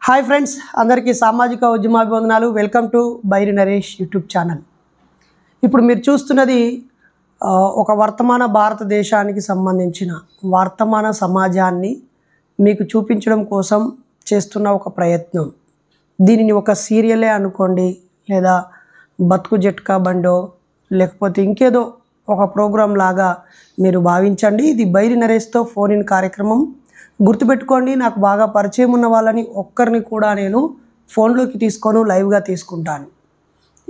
Hi friends, అందరికీ సామాజిక ఉద్యమాభివందనాలు. Welcome to Bairi Naresh YouTube channel. ఇప్పుడు మీరు చూస్తున్నది ఒక వర్తమాన భారతదేశానికి సంబంధించిన వర్తమాన సమాజాన్ని మీకు చూపించడం కోసం చేస్తున్న ఒక ప్రయత్నం. దీనిని ఒక సీరియలే అనుకోండి, లేదా బతుకు జట్కా బండో, లేకపోతే ఇంకేదో ఒక ప్రోగ్రాం లాగా మీరు భావించండి. ఇది బైరి నరేష్తో ఫోన్ ఇన్ కార్యక్రమం. గుర్తుపెట్టుకోండి, నాకు బాగా పరిచయం ఉన్న వాళ్ళని ఒక్కరిని కూడా నేను ఫోన్లోకి తీసుకొని లైవ్గా తీసుకుంటాను.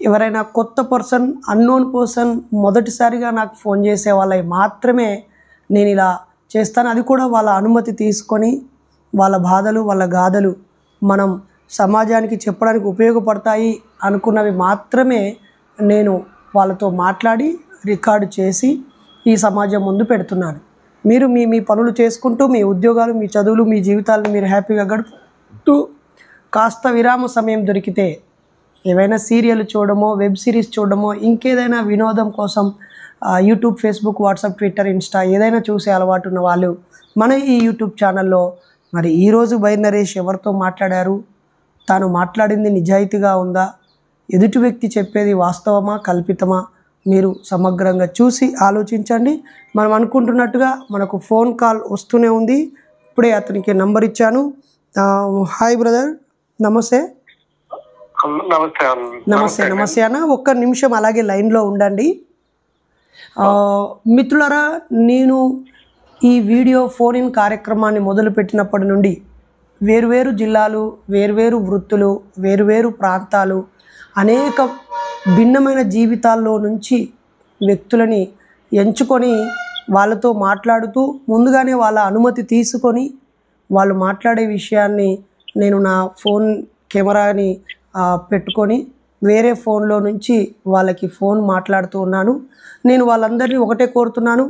ఎవరైనా కొత్త పర్సన్, అన్నోన్ పర్సన్ మొదటిసారిగా నాకు ఫోన్ చేసే వాళ్ళవి మాత్రమే నేను ఇలా చేస్తాను. అది కూడా వాళ్ళ అనుమతి తీసుకొని వాళ్ళ బాధలు, వాళ్ళ గాథలు మనం సమాజానికి చెప్పడానికి ఉపయోగపడతాయి అనుకున్నవి మాత్రమే నేను వాళ్ళతో మాట్లాడి రికార్డు చేసి ఈ సమాజం ముందు పెడుతున్నాను. మీరు మీ పనులు చేసుకుంటూ, మీ ఉద్యోగాలు, మీ చదువులు, మీ జీవితాలను మీరు హ్యాపీగా గడుపుతూ కాస్త విరామ సమయం దొరికితే ఏవైనా సీరియల్ చూడడమో, వెబ్ సిరీస్ చూడడమో, ఇంకేదైనా వినోదం కోసం YouTube, Facebook, WhatsApp, Twitter, Insta ఏదైనా చూసే అలవాటు ఉన్న వాళ్ళు మన ఈ యూట్యూబ్ ఛానల్లో మరి ఈరోజు బైరి నరేష్ ఎవరితో మాట్లాడారు, తాను మాట్లాడింది నిజాయితీగా ఉందా, ఎదుటి వ్యక్తి చెప్పేది వాస్తవమా కల్పితమా, మీరు సమగ్రంగా చూసి ఆలోచించండి. మనం అనుకుంటున్నట్టుగా మనకు ఫోన్ కాల్ వస్తూనే ఉంది. ఇప్పుడే అతనికి నంబర్ ఇచ్చాను. హాయ్ బ్రదర్, నమస్తే. నమస్తే నమస్తే అన్న, ఒక్క నిమిషం అలాగే లైన్లో ఉండండి. మిత్రులారా, నేను ఈ వీడియో ఫోన్ ఇన్ కార్యక్రమాన్ని మొదలుపెట్టినప్పటి నుండి వేరువేరు జిల్లాలు, వేరువేరు వృత్తులు, వేరువేరు ప్రాంతాలు, అనేక భిన్నమైన జీవితాల్లో నుంచి వ్యక్తులని ఎంచుకొని వాళ్ళతో మాట్లాడుతూ ముందుగానే వాళ్ళ అనుమతి తీసుకొని వాళ్ళు మాట్లాడే విషయాన్ని నేను నా ఫోన్ కెమెరాని పెట్టుకొని వేరే ఫోన్లో నుంచి వాళ్ళకి ఫోన్ మాట్లాడుతూ ఉన్నాను. నేను వాళ్ళందరినీ ఒకటే కోరుతున్నాను,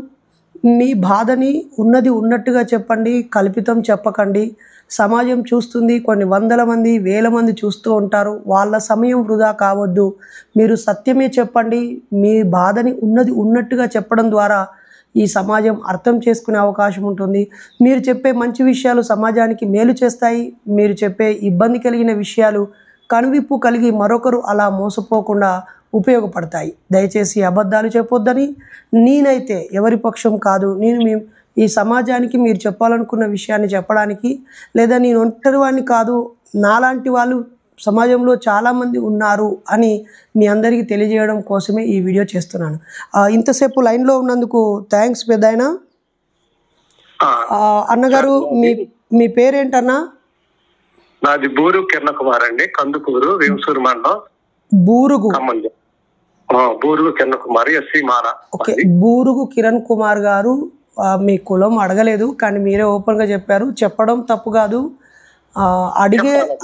మీ బాధని ఉన్నది ఉన్నట్టుగా చెప్పండి, కల్పితం చెప్పకండి. సమాజం చూస్తుంది, కొన్ని వందల మంది, వేల మంది చూస్తూ ఉంటారు. వాళ్ళ సమయం వృధా కావద్దు. మీరు సత్యమే చెప్పండి. మీ బాధని ఉన్నది ఉన్నట్టుగా చెప్పడం ద్వారా ఈ సమాజం అర్థం చేసుకునే అవకాశం ఉంటుంది. మీరు చెప్పే మంచి విషయాలు సమాజానికి మేలు చేస్తాయి. మీరు చెప్పే ఇబ్బంది కలిగిన విషయాలు కనువిప్పు కలిగి మరొకరు అలా మోసపోకుండా ఉపయోగపడతాయి. దయచేసి అబద్ధాలు చెప్పొద్దని, నేనైతే ఎవరి పక్షం కాదు. నేను ఈ సమాజానికి మీరు చెప్పాలనుకున్న విషయాన్ని చెప్పడానికి, లేదా నేను ఒంటరి వాడిని కాదు, నాలాంటి వాళ్ళు సమాజంలో చాలామంది ఉన్నారు అని మీ అందరికీ తెలియజేయడం కోసమే ఈ వీడియో చేస్తున్నాను. ఇంతసేపు లైన్లో ఉన్నందుకు థ్యాంక్స్ పెద్దాయన. అన్నగారు, మీ పేరేంటన్నా? నాది బూరు కిరణ్ కుమార్ అండి, కందుకూరు, వేంసూరు మండలం. బూరుగు బూరుగు కిరణ్ కుమార్, ఎస్సీ మాల. ఓకే, బూరుగు కిరణ్ కుమార్ గారు, మీ కులం అడగలేదు కానీ మీరే ఓపెన్గా చెప్పారు. చెప్పడం తప్పు కాదు,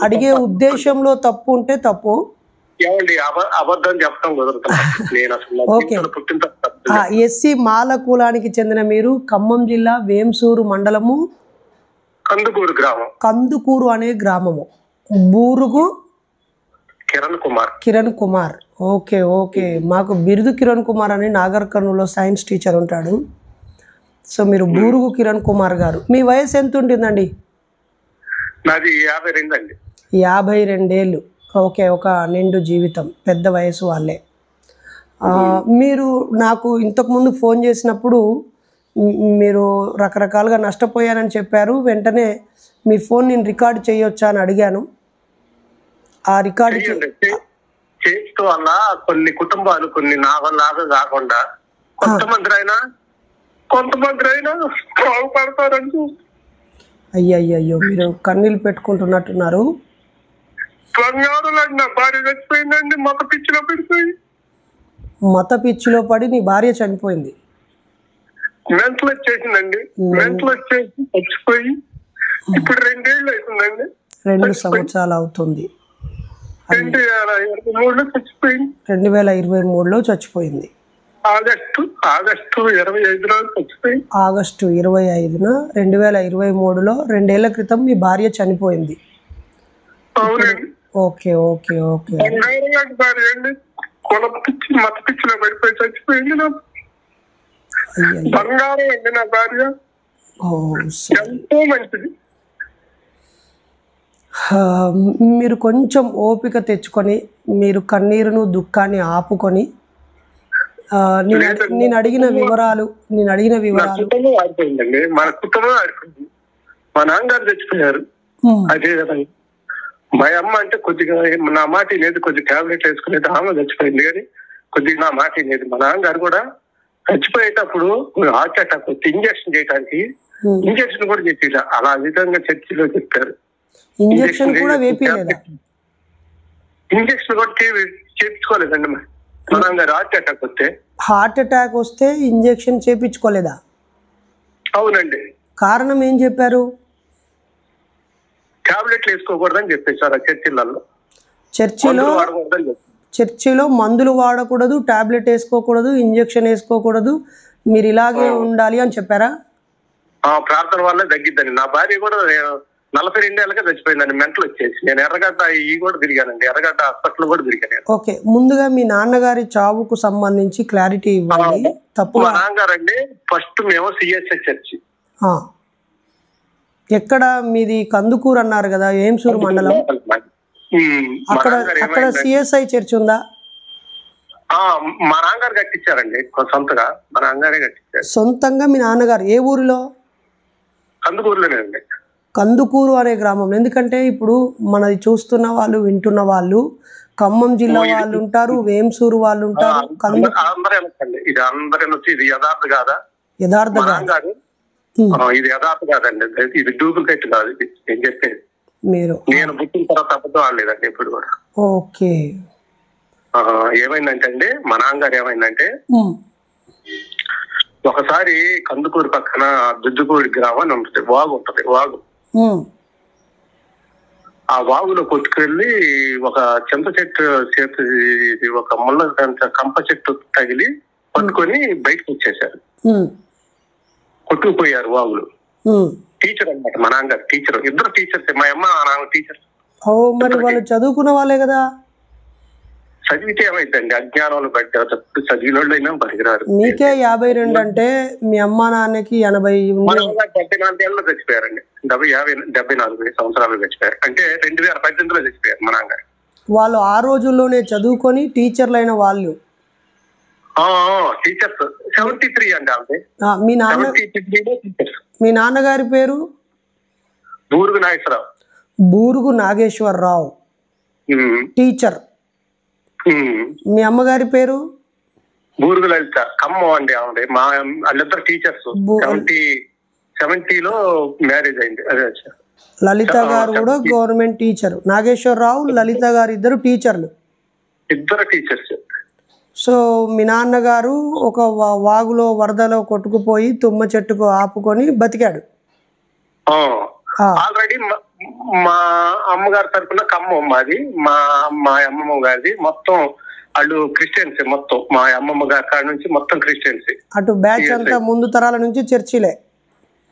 అడిగే ఉద్దేశంలో తప్పు ఉంటే తప్పు. అబద్ధం చెప్పడం కుదరదు. ఓకే, ఎస్సీ మాల కులానికి చెందిన మీరు ఖమ్మం జిల్లా వేంసూరు మండలము, కందుకూరు గ్రామం, కందుకూరు అనే గ్రామము. బూరుగు కిరణ్ కుమార్. ఓకే ఓకే, మాకు బిరుదు కిరణ్ కుమార్ అని నాగర్ కర్నూలులో సైన్స్ టీచర్ ఉంటాడు. సో మీరు బూరుగు కిరణ్ కుమార్ గారు. మీ వయసు ఎంత ఉంటుందండి? నాది 52 అండి. 52 ఓకే, ఒక నిండు జీవితం, పెద్ద వయసు వాళ్ళే. మీరు నాకు ఇంతకుముందు ఫోన్ చేసినప్పుడు మీరు రకరకాలుగా నష్టపోయానని చెప్పారు. వెంటనే మీ ఫోన్ నేను రికార్డు చేయొచ్చా అని అడిగాను. ఆ రికార్డు చేస్తూ వల్ల కొన్ని కుటుంబాలు, కొన్ని నాగలాగా కాకుండా కొంతమంది అయినా బాగుపడతారంటూ. అయ్యయ్యో, మీరు కన్నీళ్ళు పెట్టుకుంటున్నట్టున్నారు. నా భార్య చచ్చిపోయిందండి, మత పిచ్చిలో పడిపోయి. మత పిచ్చిలో పడి నీ భార్య చనిపోయింది? మెంటల్ వచ్చేసిందండి, మెంటల్ వచ్చేసి చచ్చిపోయి ఇప్పుడు 2 ఏళ్ళు అవుతుందండి. 2 సంవత్సరాలు అవుతుంది. 2023లో చచ్చిపోయింది. 2023లో చచ్చిపోయింది. ఆగస్టు 25 చచ్చిపోయింది. ఆగస్టు 25న 2023లో 2 ఏళ్ల క్రితం మీ భార్య చనిపోయింది. ఓకే ఓకే ఓకే, భార్య అండి, మత పిచ్చిలో పడిపోయి చచ్చిపోయింది. బంగారం అండి నా భార్య, ఎంతో మంచిది. మీరు కొంచెం ఓపిక తెచ్చుకొని మీరు కన్నీరును దుఃఖాన్ని ఆపుకొని నేను అడిగిన వివరాలు నా కుటుంబం ఆడిపోయిందండి, మన కుటుంబం ఆడిపోయింది. మా నాన్నగారు చచ్చిపోయారు. అదే విధంగా మా అమ్మ అంటే కొద్దిగా నా మాట లేదు, కొద్దిగా టాబ్లెట్ వేసుకునేది, ఆమె చచ్చిపోయింది. కానీ కొద్దిగా నా మాట లేదు. మా నాన్నగారు కూడా చచ్చిపోయేటప్పుడు హార్ట్ అటాక్ వచ్చి ఇంజక్షన్ చేయడానికి ఇంజక్షన్ కూడా చెప్పిలా, అలా విధంగా చర్చిలో చెప్పారు. ఇంజక్షన్ కూడా చేయించుకోలేదండి. మా నాన్నగారు హార్ట్ అటాక్ వస్తే ఇంజక్షన్ చేయించుకోలేదా? అవునండి. కారణం ఏం చెప్పారు? టాబ్లెట్లు వేసుకోకూడదని చెప్పేశారు ఆ చర్చిలలో. చర్చిలో మందులు వాడకూడదు, టాబ్లెట్ వేసుకోకూడదు, ఇంజక్షన్ వేసుకోకూడదు, మీరు ఇలాగే ఉండాలి అని చెప్పారా? ప్రార్థన వల్ల తగ్గిద్దని. నా భార్య కూడా 42 ఏళ్ళకే చచ్చిపోయిందండి, మెంటలు వచ్చేసి. నేను ఎర్రగడ్డ కూడా తిరిగానండి, ఎర్రగడ్డ హాస్పిటల్ కూడా తిరిగాను. ఓకే, ముందుగా మీ నాన్నగారి చావుకు సంబంధించి క్లారిటీ ఇవ్వండి. తప్పు. మా నాన్నగారు అండి ఫస్ట్ మేము సిఎస్ఐ చర్చి. ఎక్కడ మీది? కందుకూరు అన్నారు కదా, ఏంసూరు మండలం. అక్కడ సిఎస్ఐ చర్చ్ ఉందా? మా నాన్నగారు కట్టించారండి సొంతగా. మా నాన్నగారే కట్టించారు సొంతంగా. మీ నాన్నగారు ఏ ఊరిలో? కందుకూరులోనే అండి. కందుకూరు అనే గ్రామం. ఎందుకంటే ఇప్పుడు మనది చూస్తున్న వాళ్ళు, వింటున్న వాళ్ళు ఖమ్మం జిల్లా వాళ్ళు ఉంటారు, వేంసూరు వాళ్ళు ఉంటారు. ఇది ఇది యథార్థ కాదా? యథార్థ ఇది యథార్థ కాదండి, ఇది డూప్లికేట్ కాదు. ఇది నేను చెప్పేది. నేను పుట్టిన తర్వాత అబద్ధం ఆడలేదండి ఎప్పుడు కూడా. ఓకే. ఏమైందంటే అండి, మా నాన్నగారు ఏమైందంటే ఒకసారి కందుకూరు పక్కన దుద్దుకూడి గ్రామం అని ఉంటుంది, వాగు ఉంటది. వాగు ఆ వాగులో కొట్టుకెళ్ళి ఒక చింత చెట్టు ఒక ముళ్ళ కంప చెట్టు తగిలి పట్టుకొని బయటకు వచ్చేసారు. కొట్టుకుపోయారు వాగులు. టీచర్ అన్నమాట మా నాన్నగారు. టీచర్, ఇద్దరు టీచర్స్. మా అమ్మ నాన్న టీచర్. మరి వాళ్ళు చదువుకున్న వాళ్ళే కదా. చదివితే ఏమైందండి, అజ్ఞానంలో పడ్డారు. చదివిన వాళ్ళు అయినా పనికిరారు. మీకే 52 అంటే మీ అమ్మ నాన్నకి 80. 74 ఏళ్ళలో చచ్చిపోయారండి. 74 సంవత్సరాలు చచ్చిపోయారు. అంటే 2018లో చచ్చిపోయారు మా నాన్నగారు. వాళ్ళు ఆ రోజుల్లోనే చదువుకొని టీచర్లైన వాళ్ళు. టీచర్స్ 73 అండి. మీ నాన్నగారి పేరు? బూరుగు నాగేశ్వరరావు. బూరుగు నాగేశ్వరరావు టీచర్. మీ అమ్మగారి పేరు? బూరుగు లలిత. ఖమ్మం అండి ఆవిడ. వాళ్ళిద్దరు టీచర్స్. 70లో మ్యారేజ్ అయింది. అదే లలిత గారు కూడా గవర్నమెంట్ టీచర్. నాగేశ్వరరావు, లలిత గారు ఇద్దరు టీచర్లు. ఇద్దరు టీచర్స్. సో మీ నాన్నగారు ఒక వాగులో వరదలో కొట్టుకుపోయి తుమ్మ చెట్టుకు ఆపుకొని బతికాడు. ఆల్రెడీ మా అమ్మగారి తరఫున ఖమ్మం మాది. మా అమ్మమ్మ గారిది మొత్తం వాళ్ళు క్రిస్టియన్స్. మొత్తం మా అమ్మమ్మ గారి కాడ నుంచి మొత్తం క్రిస్టియన్స్. అటు బ్యాచ్ అంతా ముందు తరాల నుంచి చర్చిలే.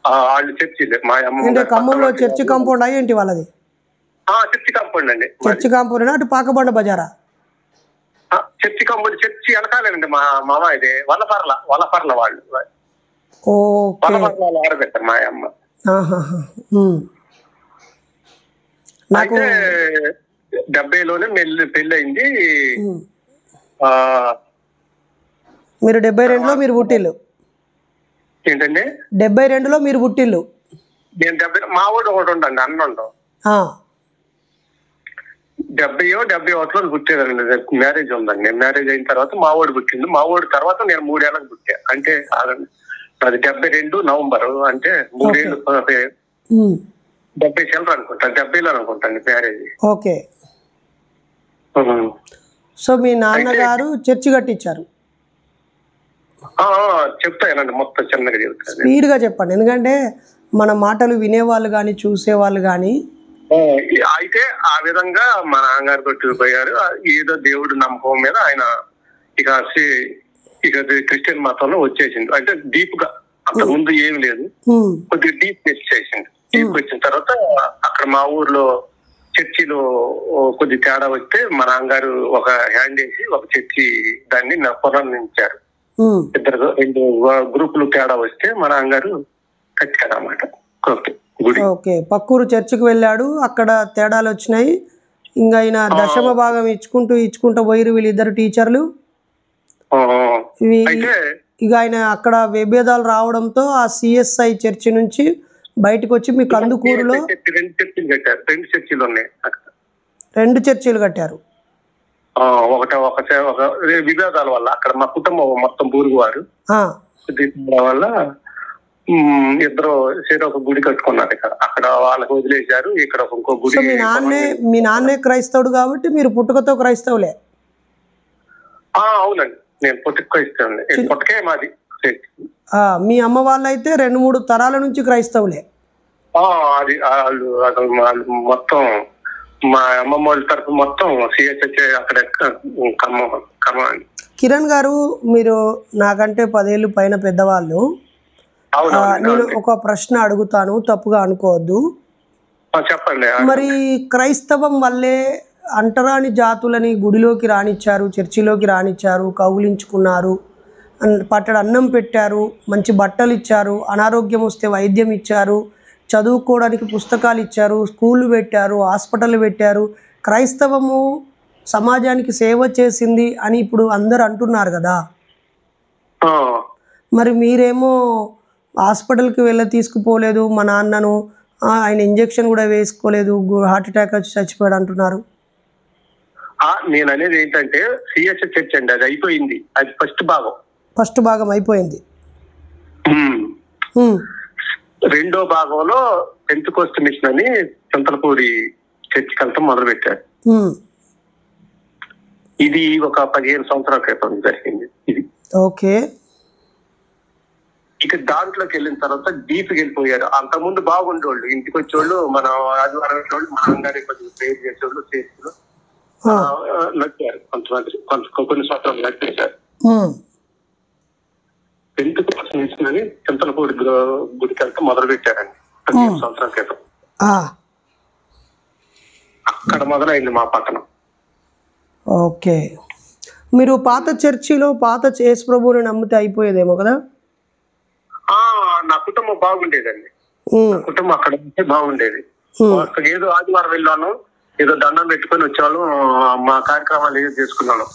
వాళ్ళు చర్చిలే. మా అమ్మ ఖమ్మంలో చర్చి కాంపౌండ్ అయ్యేంటి వాళ్ళది? చర్చి కాంపౌండ్ అండి. చర్చి కాంపౌండ్ అటు పాకబండ బజారా? Church compound. చర్చి వెనకాలేనండి మా మామ. ఇది వల్లపర్ల వాళ్ళు. వల్లపర్ల ఆడబెట్టారు మా అమ్మ. అయితే 70లోనే పెళ్లి అయింది. మీరు 72లో మీరు పుట్టిల్లు? ఏంటండి? 72లో మీరు పుట్టిల్లు? నేను 70. మా ఊడు ఒకటి ఉండండి, అన్న ఉండవు. 70-71లో పుట్టానండి. మ్యారేజ్ ఉందండి. మ్యారేజ్ అయిన తర్వాత మా ఊడు పుట్టింది. మా ఊడి తర్వాత నేను 3 ఏళ్ళకి పుట్టా. అంటే అది 72 నవంబర్. అంటే 3 ఏళ్ళు. 70 చిల్లర అనుకుంటా, 70లో అనుకుంటాను మ్యారేజ్. ఓకే. సో మీ నాన్నగారు చర్చి కట్టించారు? చెప్తానండి, మొత్తం చిన్నగా చెప్తాను. స్పీడ్గా చెప్పండి, ఎందుకంటే మన మాటలు వినేవాళ్ళు కానీ చూసేవాళ్ళు కానీ. అయితే ఆ విధంగా మా నాన్నగారు కొట్టుకుపోయారు. ఏదో దేవుడు నమ్మకం మీద ఆయన ఇక క్రిస్టియన్ మతంలో వచ్చేసింది. అంటే డీప్ గా, అంత ముందు ఏమి లేదు, కొద్దిగా డీప్ వచ్చేసింది. డీప్ వచ్చిన తర్వాత అక్కడ మా ఊర్లో చర్చిలో కొద్ది తేడా వస్తే మా నాన్నగారు ఒక హ్యాండ్ వేసి ఒక చర్చి దాన్ని పునర్నించారు. 2 గ్రూపులు తేడా వస్తే మా నాన్నగారు కట్టారు అన్నమాట. ఓకే. గుడి. ఓకే, పక్కూరు చర్చికి వెళ్ళాడు, అక్కడ తేడాలు వచ్చినాయి. ఇంకా ఆయన దశమ భాగం ఇచ్చుకుంటూ పోయిరు వీళ్ళిద్దరు టీచర్లు. ఆ, ఇవి అయితే ఇక ఆయన అక్కడ విభేదాలు రావడంతో ఆ సిఎస్ఐ చర్చి నుంచి బయటకు వచ్చి మీ కందుకూరులో 2 చర్చిలు కట్టారు. 2 చర్చిలు ఉన్నాయి అక్కడ. 2 చర్చిలు కట్టారు. ఒక విభేదాల వల్ల అక్కడ మా కుటుంబం మొత్తం బూరుగువారు ఆ, వల్ల ఇద్దరు ఒక గుడి కట్టుకున్నారు ఇక్కడ. అక్కడ వాళ్ళకి వదిలేశారు. ఇక్కడ ఇంకో గుడి. సో మీ నాన్నే క్రైస్తవుడు కాబట్టి మీరు పుట్టుకతో క్రైస్తవులే. అవునండి, నేను పుట్టుకొస్తాను. పుట్టకే మాది. మీ అమ్మ వాళ్ళైతే 2-3 తరాల నుంచి క్రైస్తవులే. అది వాళ్ళు మొత్తం మా అమ్మమ్మ వాళ్ళ తరఫు మొత్తం సిఎస్హెచ్ అక్కడ ఖమ్మం. కిరణ్ గారు, మీరు నాకంటే 10 ఏళ్ళు పైన పెద్దవాళ్ళు. నేను ఒక ప్రశ్న అడుగుతాను, తప్పుగా అనుకోవద్దు. చెప్పండి. మరి క్రైస్తవం వల్లే అంటరాని జాతులని గుడిలోకి రానిచ్చారు, చర్చిలోకి రానిచ్చారు, కౌగిలించుకున్నారు, పట్టడు అన్నం పెట్టారు, మంచి బట్టలు ఇచ్చారు, అనారోగ్యం వస్తే వైద్యం ఇచ్చారు, చదువుకోవడానికి పుస్తకాలు ఇచ్చారు, స్కూళ్ళు పెట్టారు, హాస్పిటల్ పెట్టారు. క్రైస్తవము సమాజానికి సేవ చేసింది అని ఇప్పుడు అందరు అంటున్నారు కదా. మరి మీరేమో హాస్పిటల్కి తీసుకుపోలేదు మా నాన్నను, ఆయన ఇంజెక్షన్ కూడా వేసుకోలేదు, హార్ట్ అటాక్ వచ్చి చచ్చిపోయాడు అంటున్నారు. నేను అనేది ఏంటంటే సిఎస్ చర్చ్ అండి, అది అయిపోయింది. అది ఫస్ట్ భాగం అయిపోయింది. రెండో భాగంలో పెంతెకోస్తు మిషన్ అని చింతలపూడి చర్చికి వెళ్తాం మొదలు పెట్టారు. ఇది ఒక 15 సంవత్సరాల క్రితం జరిగింది ఇది. ఓకే. ఇక దాంట్లోకి వెళ్ళిన తర్వాత డీప్కి వెళ్ళిపోయారు. అంతకుముందు బాగుండేవాళ్ళు, ఇంటికి వచ్చేవాళ్ళు, మన ఆదివారం వచ్చేవాళ్ళు, మన అందరి కొంచెం ప్రేర్ చేసేవాళ్ళు, చేసేవాళ్ళు నడిపారు. కొంతమంది కొన్ని సంవత్సరాలు నడిపేశారు. పెంతెకోస్తు మిషన్ అని చింతలపూడి గుడికి వెళ్తే మొదలు పెట్టారండి 15 సంవత్సరాల క్రితం. అక్కడ మొదలైంది మా పట్టణం. ఓకే. మీరు పాత చర్చిలో పాత యేసు ప్రభువుని నమ్మితే అయిపోయేదేమో కదా. నా కుటుంబం బాగుండేదండి. కుటుంబం అక్కడ ఉంటే బాగుండేది. ఏదో ఆదివారం వెళ్ళాను, ఏదో దండం పెట్టుకొని వచ్చాను, మా కార్యక్రమాలు ఏదో చేసుకున్నాను.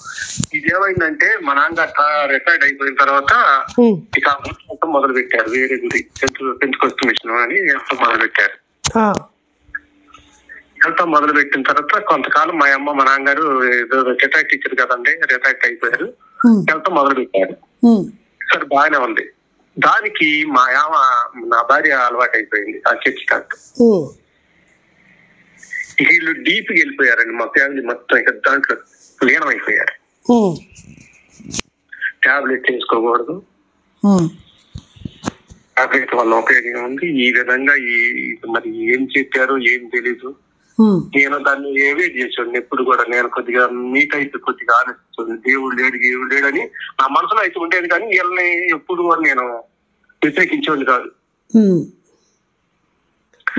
ఇదేమైందంటే మా నాన్నగారు రిటైర్డ్ అయిపోయిన తర్వాత ఇక మొదలు పెట్టారు. వేరే గుడి పెంచుకొస్తు మిషన్ అని మొదలు పెట్టారు. వెళ్తాం మొదలు పెట్టిన తర్వాత కొంతకాలం మా అమ్మ మా నాన్నగారు ఏదో రిటైర్డ్ టీచర్ కదండి, రిటైర్డ్ అయిపోయారు. వెళ్తాం మొదలు పెట్టారు. సరే, బాగానే ఉంది. దానికి నా భార్య అలవాటు అయిపోయింది ఆ చర్చి కాదు. వీళ్ళు డీప్కి వెళ్ళిపోయారండి. మా ఫ్యామిలీ మొత్తం ఇక దాంట్లో లీనం అయిపోయారు. టాబ్లెట్ వేసుకోకూడదు, టాబ్లెట్ వల్ల ఉపయోగం ఉంది. ఈ విధంగా మరి ఏం చెప్పారో ఏం తెలీదు. నేను దాన్ని ఎవేట్ చేసాను. ఎప్పుడు కూడా నేను కొద్దిగా మీట్ అయితే కొద్దిగా ఆలోచిస్తుంది, దేవుడు లేడని నా మనసులో అయితే ఉండేది. కానీ వీళ్ళని ఎప్పుడు కూడా నేను వ్యతిరేకించేవాడిని కాదు.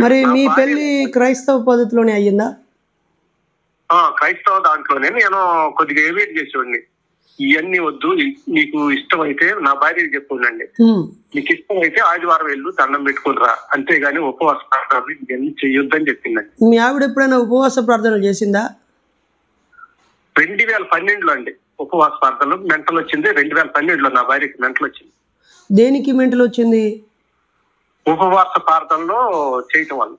మరి మీ పెళ్లి క్రైస్తవ పద్ధతిలోనే అయ్యిందా? క్రైస్తవ దాంట్లోనే నేను కొద్దిగా ఎవేట్ చేసేవాడిని. ఇవన్నీ వద్దు, నీకు ఇష్టమైతే నా భార్యకి చెప్పుండండి, నీకు ఇష్టమైతే ఆదివారం వెళ్ళు, దండం పెట్టుకుని రా, అంతేగాని ఉపవాస ప్రార్థనలు ఇవన్నీ చెయ్యొద్దని చెప్పిందండి. మీ ఆవిడ ఎప్పుడైనా ఉపవాస ప్రార్థనలు చేసిందా? 2012లో అండి ఉపవాస ప్రార్థనలు. మెంటల్ వచ్చింది 2012లో. నా భార్యకి మెంటల్ వచ్చింది. దేనికి మెంటల్ వచ్చింది? ఉపవాస ప్రార్థనలో చేయటం వల్ల.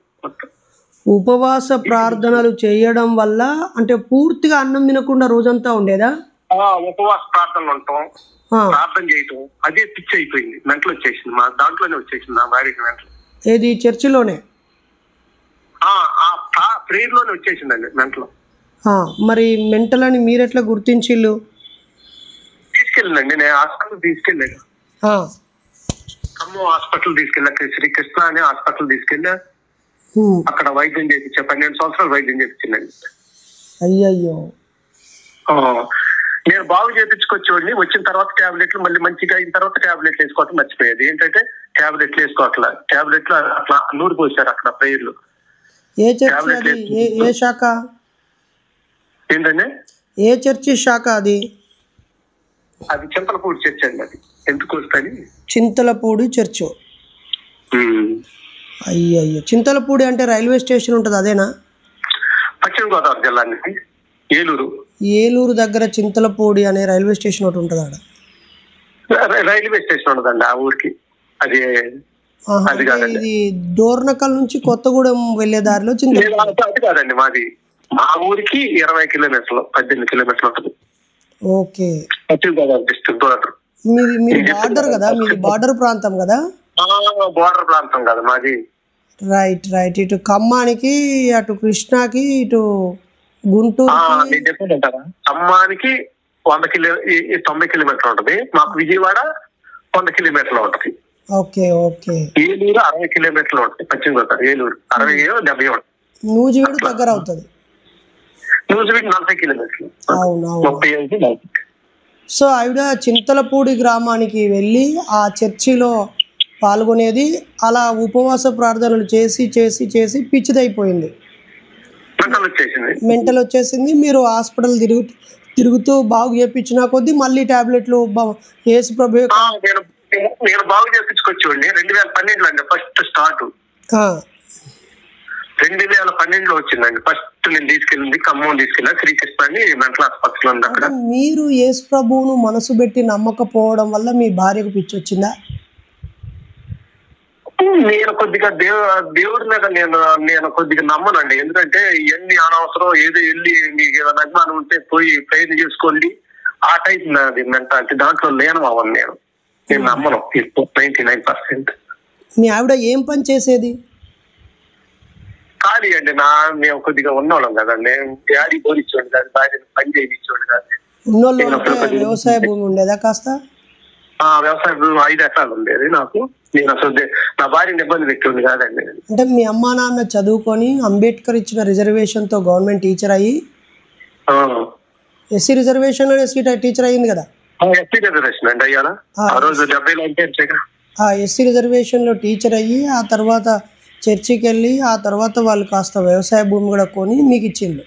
ఉపవాస ప్రార్థనలు చేయడం వల్ల అంటే పూర్తిగా అన్నం తినకుండా రోజంతా ఉండేదా? ఉపవాస ప్రార్థనలు ఉంటాం, ప్రార్థన చేయటం, అదే పిచ్చి అయిపోయింది. మెంటల్ వచ్చేసింది. మా దాంట్లోనే వచ్చేసింది నా భార్యకి మెంటల్. ఏది చర్చిలోనే? ప్రేయర్ లోనే వచ్చేసిందండి మెంటల్. మరి మెంటల్ అని మీరెట్లా గుర్తించిళ్ళు? తీసుకెళ్ళండి, నేను హాస్పిటల్ తీసుకెళ్ళాను. ఖమ్మం హాస్పిటల్ తీసుకెళ్ళా, శ్రీకృష్ణ అనే హాస్పిటల్ తీసుకెళ్ళా. అక్కడ వైద్యం చేయించా. 12 సంవత్సరాలు వైద్యం చేయించిందండి. అయ్యయ్యో. నేను బాగు చేయించుకొచ్చేవాడిని. వచ్చిన తర్వాత టాబ్లెట్లు మళ్ళీ మంచిగా అయిన తర్వాత టాబ్లెట్లు వేసుకోవటం మర్చిపోయేది. ఏంటంటే టాబ్లెట్లు వేసుకోవట్లా, టాబ్లెట్లు అట్లా నూరు పోసారు అక్కడ ప్రేయర్లు. ఏ చర్చి? ఏ శాఖ? ఏంటంటే ఏ చర్చి శాఖ అది? అది చింతలపూడి చర్చ్ అండి. అది ఎందుకు వస్తుంది? చింతలపూడి చర్చ్. అయ్యయ్యో, చింతలపూడి అంటే రైల్వే స్టేషన్ ఉంటుంది అదేనా? పశ్చిమ గోదావరి జిల్లా అండి, ఏలూరు. ఏలూరు దగ్గర చింతలపూడి అనే రైల్వే స్టేషన్ ఒకటి ఉంటుంది ఆడ. రైల్వే స్టేషన్ ఉండదండి ఆ ఊరికి. అది అది కాదండి. ఇది డోర్నకల్ నుంచి కొత్తగూడెం వెళ్లే దారిలో చింతలపూడి. అది కాదండి, మాది మా ఊరికి 20 కిలోమీటర్లు 18 కిలోమీటర్లు ఉంటుంది. ఓకే, పశ్చిమ గోదావరి డిస్ట్రిక్ట్ బోర్డర్. మీరు బార్డర్ కదా, మీది బార్డర్ ప్రాంతం కదా? బోర్డర్ ప్రాంతం కదా మాది. Right right. ఇటు ఖమ్మానికి, అటు కృష్ణాకి, ఇటు గుంటూరు. నేను చెప్పేదంటారా, ఖమ్మానికి 90 కిలోమీటర్లు ఉంటుంది, మాకు విజయవాడ 100 కిలోమీటర్లు ఉంటుంది. Okay okay. ఏలూరు 60 కిలోమీటర్లు ఉంటుంది, పశ్చిమ గోదావరి. ఏలూరు 60-70 ఉంటుంది. నూజివీడు దగ్గర అవుతుంది. నూజివీడు 40 కిలోమీటర్లు. అవునవును. 35-40. సో ఆవిడ చింతలపూడి గ్రామానికి వెళ్ళి ఆ చర్చిలో పాల్గొనేది. అలా ఉపవాస ప్రార్థనలు చేసి చేసి చేసి పిచ్చిదైపోయింది, మెంటల్ వచ్చేసింది. మీరు హాస్పిటల్ తిరుగుతూ బాగు చేయించిన కొద్దీ మళ్ళీ టాబ్లెట్లు యేసు ప్రభు నేను బాగు చేయించుకొచ్చేవాడిని 2012 అండి ఫస్ట్ స్టార్ట్. 2012లో వచ్చిందండి ఫస్ట్. నేను తీసుకెళ్ళింది ఖమ్మం, తీసుకెళ్ళా శ్రీకృష్ణ అని మెంటల్ ఆసుపత్రిలో ఉంది అక్కడ. మీరు యేసు ప్రభువును మనసు పెట్టి నమ్మకపోవడం వల్ల మీ భార్యకు పిచ్చి వచ్చిందా? నేను కొద్దిగా దేవుడి మీద నేను కొద్దిగా నమ్మనండి. ఎందుకంటే ఇవన్నీ అనవసరం. ఏదో వెళ్ళి మీకు ఏదైనా అభిమానం ఉంటే పోయి ప్రయత్నం చేసుకోండి, ఆ టైప్ నాది మెంటాలిటీ. దాంట్లో లేను అవ్వను. నేను నమ్మను 99%. మీ ఆవిడ ఏం పని చేసేది? ఖాళీ అండి. మేము కొద్దిగా ఉన్నోళ్ళం కదండి, డాడీ బోధించోండి కాదు, భార్య పని చేయించోండి కాదు. ఉన్నోళ్ళు వ్యవసాయ భూమి ఉండేదా కాస్త? వ్యవసాయ భూమి 5 ఎకరాలు ఉండేది నాకు. నేను అసలు నా భార్యని ఇబ్బంది పెట్టింది కాదండి. అంటే మీ అమ్మా నాన్న చదువుకొని అంబేద్కర్ ఇచ్చిన రిజర్వేషన్ తో గవర్నమెంట్ టీచర్ అయ్యి, ఎస్సీ రిజర్వేషన్ లోనే సీట్ టీచర్ అయ్యింది కదా? ఎస్సీ రిజర్వేషన్ అండి అయ్యాలా. ఆ రోజు 70 అంటే ఎస్సీ రిజర్వేషన్ లో టీచర్ అయ్యి ఆ తర్వాత చర్చికి వెళ్ళి ఆ తర్వాత వాళ్ళు కాస్త వ్యవసాయ భూమి కూడా కొని మీకు ఇచ్చిండు.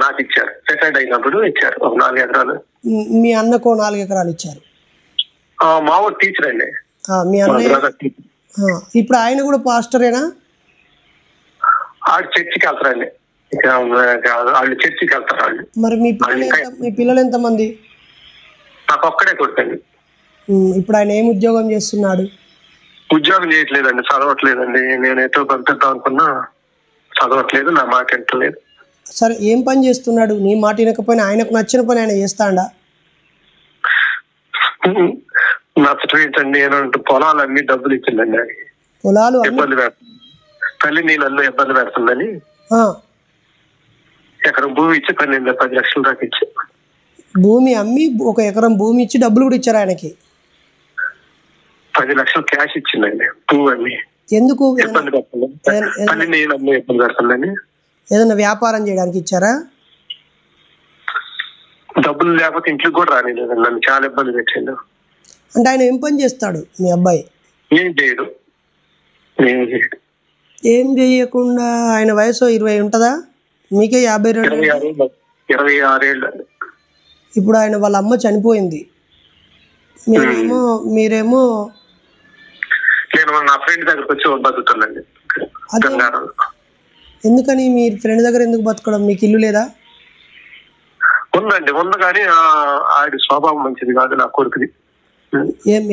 నాకు ఇచ్చారు. సెటిల్డ్ అయినప్పుడు ఇచ్చారు ఒక 4 ఎకరాలు. మీ అన్నకు 4 ఎకరాలు ఇచ్చారు. మా ఊరు టీచర్ అండి మీ అన్నయ్య. ఇప్పుడు ఆయన కూడా పాస్టరేనా? వాళ్ళు చర్చికి వెళ్తారండి, వాళ్ళు చర్చికి వెళ్తారు వాళ్ళు. మరి మీ పిల్లలు ఎంతమంది? నాకు ఒక్కడే కొడుకండి. ఇప్పుడు ఆయన ఏం ఉద్యోగం చేస్తున్నాడు? ఉద్యోగం చేయట్లేదండి, చదవట్లేదండి. నేను ఎటో పంపిద్దాం అనుకున్నా చదవట్లేదు, నా మాట వింటలేదు. సరే, ఏం పని చేస్తున్నాడు? నీ మాట వినకపోయినా ఆయనకు నచ్చిన పని ఆయన చేస్తాడా? నచ్చటం ఏంటండి, నేనంటూ పొలాలన్నీ డబ్బులు ఇచ్చిందండి. పొలాలు ఇబ్బంది పెడుతుంది, తల్లి నీళ్ళల్లో ఇబ్బంది పెడుతుందని ఎకరం భూమి ఇచ్చి 10 లక్షల దాకా ఇచ్చి, భూమి అమ్మి 1 ఎకరం భూమి ఇచ్చి డబ్బులు కూడా ఇచ్చారు ఆయనకి. 10 లక్షలు క్యాష్ ఇచ్చిందండి. భూమి అమ్మి ఎందుకు? ఇబ్బంది పెడుతుంది, తల్లి నీళ్ళల్లో ఇబ్బంది పెడుతుందని. ఏదైనా వ్యాపారం చేయడానికి ఇచ్చారా? డబ్బులు లేకపోతే ఇంటికి కూడా రానిలేదండి, నన్ను చాలా ఇబ్బంది పెట్టిండు. అంటే ఆయన ఏం పని చేస్తాడు మీ అబ్బాయి? ఏం చేయడు. ఏం చేయకుండా ఆయన వయసు 20 ఉంటుందా? మీకే 52. 26 ఏళ్ళు. ఇప్పుడు ఆయన వాళ్ళ అమ్మ చనిపోయింది, మీరేమో నేను నా ఫ్రెండ్ దగ్గరకు వచ్చి బతుకుతానండి. ఎందుకని మీ ఫ్రెండ్ దగ్గర ఎందుకు బతకడం? మీకు ఇల్లు లేదా? ఉందండి, ఉంది, కానీ ఆడి స్వభావం మంచిది కాదు నా కొడుకుది.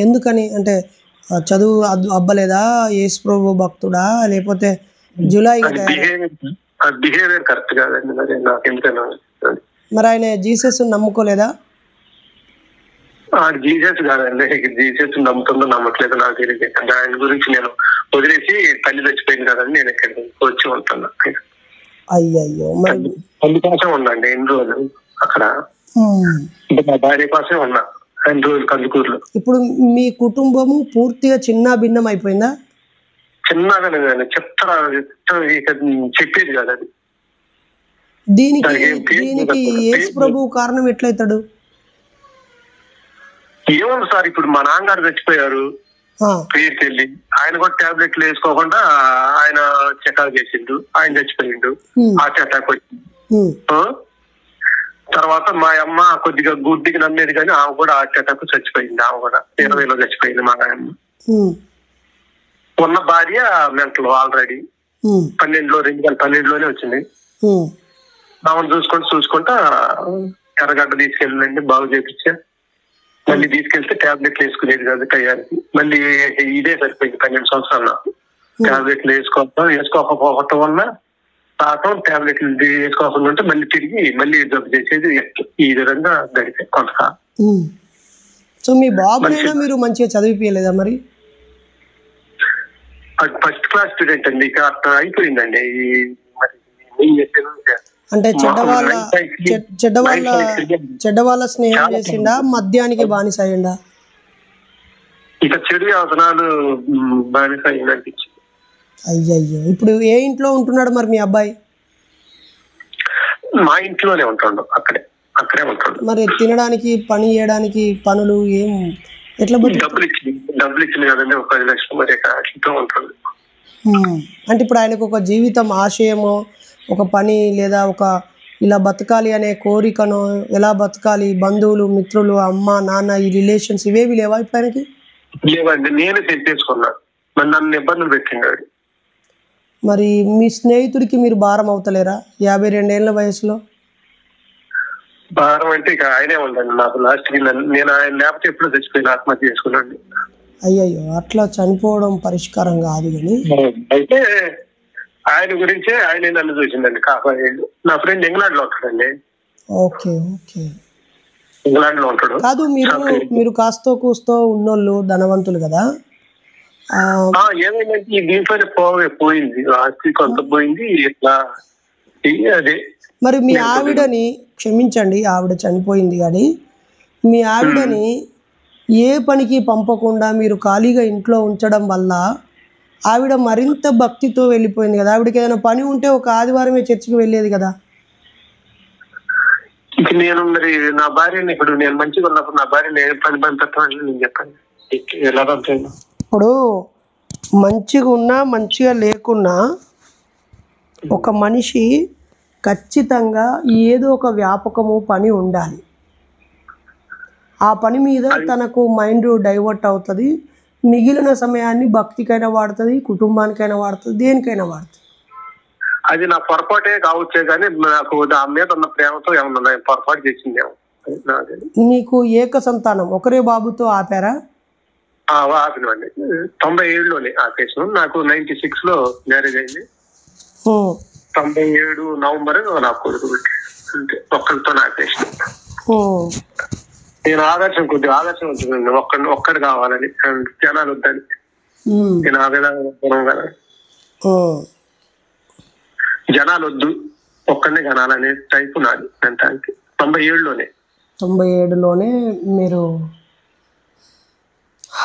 ఎందుకని అంటే చదువు అబ్బలేదా? యేసు ప్రభు భక్తుడా లేకపోతే జూలై? బిహేవియర్ కరెక్ట్ కాదండి. మరి నాకు ఎందుకన్నా మరి ఆయన జీసస్ నమ్ముకోలేదా? జీసస్ కాదండి, జీసస్ నమ్ముతుందో నమ్మట్లేదు నాకు తెలియదు. ఆయన గురించి నేను వదిలేసి తల్లి చచ్చిపోయింది కదండి, నేను ఇక్కడ వచ్చి ఉంటున్నా. అయ్యయ్యో, తల్లి కోసం ఉందండి ఎన్ని రోజులు అక్కడ, మా భార్య కోసమే ఉన్నా 2 రోజులు కందుకూరులో. ఇప్పుడు మీ కుటుంబము పూర్తిగా చిన్న భిన్నం అయిపోయిందా? చిన్నగానే చెప్తారా, చెప్పేది కాదు అది. దీనికి యేసు ప్రభు కారణం ఎట్లయితాడు? ఏముంది సార్, ఇప్పుడు మా నాన్నగారు చచ్చిపోయారు, పేరుకి వెళ్ళి ఆయన కూడా టాబ్లెట్లు వేసుకోకుండా ఆయన చెకాక్ చేసిండు, ఆయన చచ్చిపోయిండు, హార్ట్ అటాక్ వచ్చింది. తర్వాత మా అమ్మ కొద్దిగా గుడ్డికి నమ్మేది కానీ ఆమె కూడా హార్ట్ అటాక్ చచ్చిపోయింది. ఆమె కూడా 20లో చచ్చిపోయింది మా అమ్మ. ఉన్న భార్య మెంటల్ ఆల్రెడీ 2012లోనే వచ్చింది. ఆమెను చూసుకుంటా ఎర్రగడ్డ తీసుకెళ్ళండి, బాగు చేపించా. మళ్ళీ తీసుకెళ్తే టాబ్లెట్లు వేసుకునేది కాదు టయానికి. మళ్ళీ ఇదే సరిపోయింది 12 సంవత్సరాలు నాకు. టాబ్లెట్లు వేసుకోకపోవటం వల్ల తాకం, టాబ్లెట్లు వేసుకోకుండా ఉంటే మళ్ళీ జబ్బు చేసేది. ఈ విధంగా గడిపే కొంతకాలం. సో మీ బాబు మీరు మంచిగా చదివిపోయలేదా మరి? ఫస్ట్ క్లాస్ స్టూడెంట్ అండి, ఇక అట్లా అయిపోయిందండి. అంటే చెడ్డ వాళ్ళ స్నేహం చేసిండా, మద్యానికి బానిస అయ్యిండా? ఇక చెడు వ్యసనాలు బానిస అయ్యిందనిపించింది. అయ్యయ్యో, ఇప్పుడు ఏ ఇంట్లో ఉంటున్నాడు మరి మీ అబ్బాయి? మా ఇంట్లోనే ఉంటాడు, అక్కడే ఉంటాడు. మరి తినడానికి, పని చేయడానికి పనులు ఏం ఎట్లా? డబ్బులు ఇచ్చింది కదండి, 10 లక్షలు. మరి ఇంట్లో ఉంటాడు. అంటే ఇప్పుడు ఆయనకు ఒక జీవితం ఆశయమో, ఒక పని లేదా ఒక ఇలా బతకాలి అనే కోరికను, ఎలా బతకాలి, బంధువులు, మిత్రులు, అమ్మ నాన్న, ఈ రిలేషన్స్ ఇవేవి లేవా ఇప్పుడు ఆయనకి? లేవండి, నేను తెచ్చేసుకున్నా. మరి నన్ను ఇబ్బందులు పెట్టినాడు. మరి మీ స్నేహితుడికి మీరు భారం అవుతలేరా 52 ఏళ్ల వయసులో? భారం అంటే ఇక ఆయనే ఉండండి నాకు. లాస్ట్ నేను ఆయన లేకపోతే ఎప్పుడు చచ్చిపోయిన ఆత్మహత్య చేసుకున్నాండి. అయ్యయ్యో, అట్లా చనిపోవడం పరిష్కారం కాదు. కానీ అయితే ఆయన గురించే ఆయన నన్ను చూసిందండి. కాపాడేళ్ళు. నా ఫ్రెండ్ ఇంగ్లాండ్ లో ఉంటాడండి. ఓకే, ఇంగ్లాండ్ లో ఉంటాడు. కాదు, మీరు కాస్తో కూస్తో ఉన్నోళ్ళు, ధనవంతులు కదా. ఏమైందంటే ఈ దీంట్లోనే పోయింది, ఆస్తి కొంత పోయింది. ఇట్లా అదే. మరి మీ ఆవిడని క్షమించండి, ఆవిడ చనిపోయింది, కానీ మీ ఆవిడని ఏ పనికి పంపకుండా మీరు ఖాళీగా ఇంట్లో ఉంచడం వల్ల ఆవిడ మరింత భక్తితో వెళ్ళిపోయింది కదా. ఆవిడకి ఏదైనా పని ఉంటే ఒక ఆదివారమే చర్చికి వెళ్ళేది కదా. నేను మరి నా భార్యని, ఇప్పుడు నేను మంచిగా ఉన్నప్పుడు నా భార్యని పని పెట్టాలని నేను చెప్పాను. ఎలా పంపాను? ఇప్పుడు మంచిగా ఉన్నా మంచిగా లేకున్నా ఒక మనిషి ఖచ్చితంగా ఏదో ఒక వ్యాపకము, పని ఉండాలి. ఆ పని మీద తనకు మైండ్ డైవర్ట్ అవుతుంది. మిగిలిన సమయాన్ని భక్తికైనా వాడుతుంది, కుటుంబానికైనా వాడుతుంది, దేనికైనా వాడుతుంది. అది నా పొరపాటే కావచ్చే, కానీ నాకు దాని మీద ఉన్న ప్రేమతో ఏమన్నా పొరపాటు చేసిందేమో. మీకు ఏక సంతానం, ఒకరే బాబుతో ఆపారా? ఆపినండి. 97లోనే ఆపేసాను. నాకు 96 లో మ్యారేజ్ అయింది. 97 నవంబర్ నాకు కొడుకు అంటే ఒక్కరితో ఆపేసాను. నేను కొద్దిగా ఆదర్శం వచ్చిందండి. ఒక్కడు కావాలని, జనాలు వద్దని. నేను ఆ విధంగా కదా, జనాలు వద్దు, ఒక్కడనే కనాలనే టైపు నాది. అంతానికి 97లోనే మీరు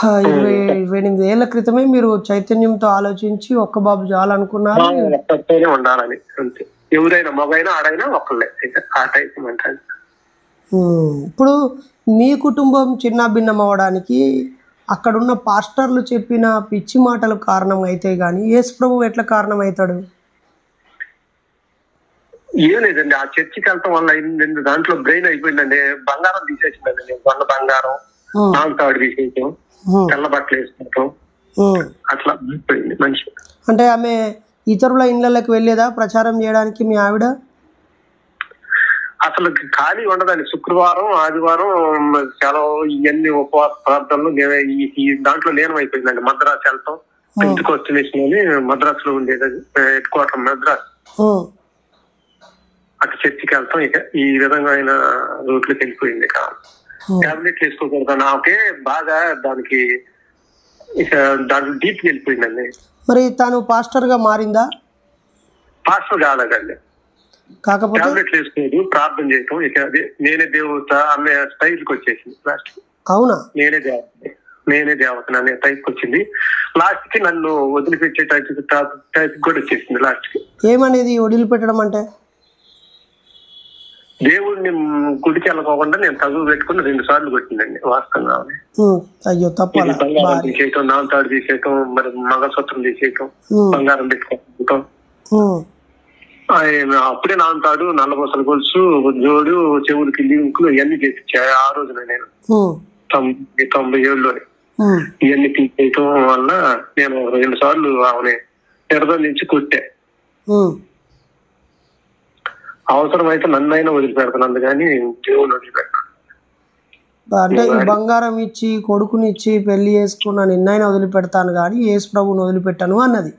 28 ఏళ్ల క్రితమే మీరు చైతన్యంతో ఆలోచించి ఒక్క బాబు చాలనుకున్నారు. ఒక్కరితోనే ఉండాలని అంతే. ఎవరైనా మగైనా ఆడైనా ఒక్కళ్ళే, ఆ టైప్ అంటారు. ఇప్పుడు మీ కుటుంబం చిన్న భిన్నం అవడానికి అక్కడున్న పాస్టర్లు చెప్పిన పిచ్చి మాటలు కారణం అయితే గానీ యేసు ప్రభువు ఎట్లా కారణం అవుతాడు? ఏం లేదండి, ఆ చర్చికి వెళ్ళటం వల్ల అయిందండి. దాంట్లో బ్రెయిన్ అయిపోయిందండి. బంగారం తీసేసిందండి. నేను కొన్న బంగారం, నాలుగు తీసేయటం, తెల్ల బట్టలు వేసుకోవటం, అట్లా అయిపోయింది మనిషి. అంటే ఆమె ఇతరుల ఇళ్ళకి వెళ్ళేదా ప్రచారం చేయడానికి మీ ఆవిడ? అసలు ఖాళీ ఉండదండి. శుక్రవారం, ఆదివారం సెలవు, ఇవన్నీ ఉపవాస ప్రార్థనలు ఈ దాంట్లో లీనమైపోయిందండి. మద్రాసు వెళ్తాం, పెంతుకోస్తు మిషన్ అని మద్రాసులో ఉండేది, హెడ్ క్వార్టర్ మద్రాసు. అటు చర్చికి వెళ్తాం. ఇక ఈ విధంగా ఆయన రూట్లోకి వెళ్ళిపోయింది. టాబ్లెట్లు వేసుకోకూడదు నాకే బాగా, దానికి ఇక దాంట్లో డీప్ వెళ్ళిపోయిందండి. మరి తను పాస్టర్ గా మారిందా? పాస్టర్ కాలేదండి, కాకపోతే టాబ్లెట్లు వేసుకోదు, ప్రార్థన చేయటం. ఇక అదే నేనే దేవత అనే స్థాయికి వచ్చేసింది లాస్ట్. అవునా? నేనే దేవత అనే టైప్కి వచ్చింది. లాస్ట్ కి నన్ను వదిలిపెట్టే టైప్ కూడా వచ్చేసింది లాస్ట్ కి. ఏమనేది వదిలిపెట్టడం అంటే? దేవుడిని గుడికి వెళ్ళకోకుండా నేను తగువ పెట్టుకుని 2 సార్లు కొట్టిందండి వాస్తవంగా. అయ్యో, తప్పలా. బంగారం తీసేయటం, నాలుతాడు తీసేయటం, మరి మంగళసూత్రం తీసేయటం, బంగారం పెట్టుకోవటం. అప్పుడే నాలుతాడు, నల్లబోసల గొలుసు, జోడు, చెవులకి లింకులు ఇవన్నీ చేపించా ఆ రోజున నేను 97లోనే. ఉమ్, ఇవన్నీ తీసేయటం వల్ల నేను 2 సార్లు ఆమె నిర్బంధించి కొట్టా. ఉమ్. అవసరమైతే నన్నైనా వదిలిపెడతాను, అందుకని దేవుని వదిలిపెట్టాను. అంటే ఈ బంగారం ఇచ్చి కొడుకునిచ్చి పెళ్లి చేసుకున్న నిన్నైనా వదిలిపెడతాను కానీ యేసు ప్రభువుని వదిలిపెట్టాను అన్నది.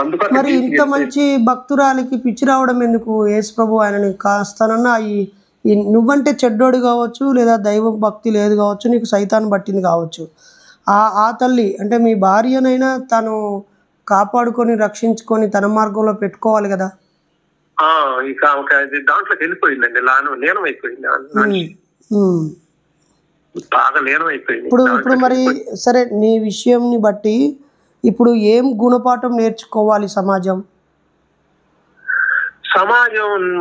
అందుకని మరి ఇంత మంచి భక్తురాలికి పిచ్చి రావడం ఎందుకు? యేసు ప్రభు ఆయనని కాస్తానన్నా నువ్వంటే చెడ్డోడు కావచ్చు, లేదా దైవ భక్తి లేదు కావచ్చు, నీకు సైతాన్ని పట్టింది కావచ్చు. ఆ తల్లి అంటే మీ భార్యనైనా తను కాపాడుకొని రక్షించుకొని తన మార్గంలో పెట్టుకోవాలి కదా. ఇక అది దాంట్లోకి వెళ్ళిపోయిందండి, లీనం అయిపోయింది, బాగా లీనం అయిపోయింది. ఇప్పుడు మరి సరే, నీ విషయంని బట్టి ఇప్పుడు ఏం గుణపాఠం నేర్చుకోవాలి సమాజం?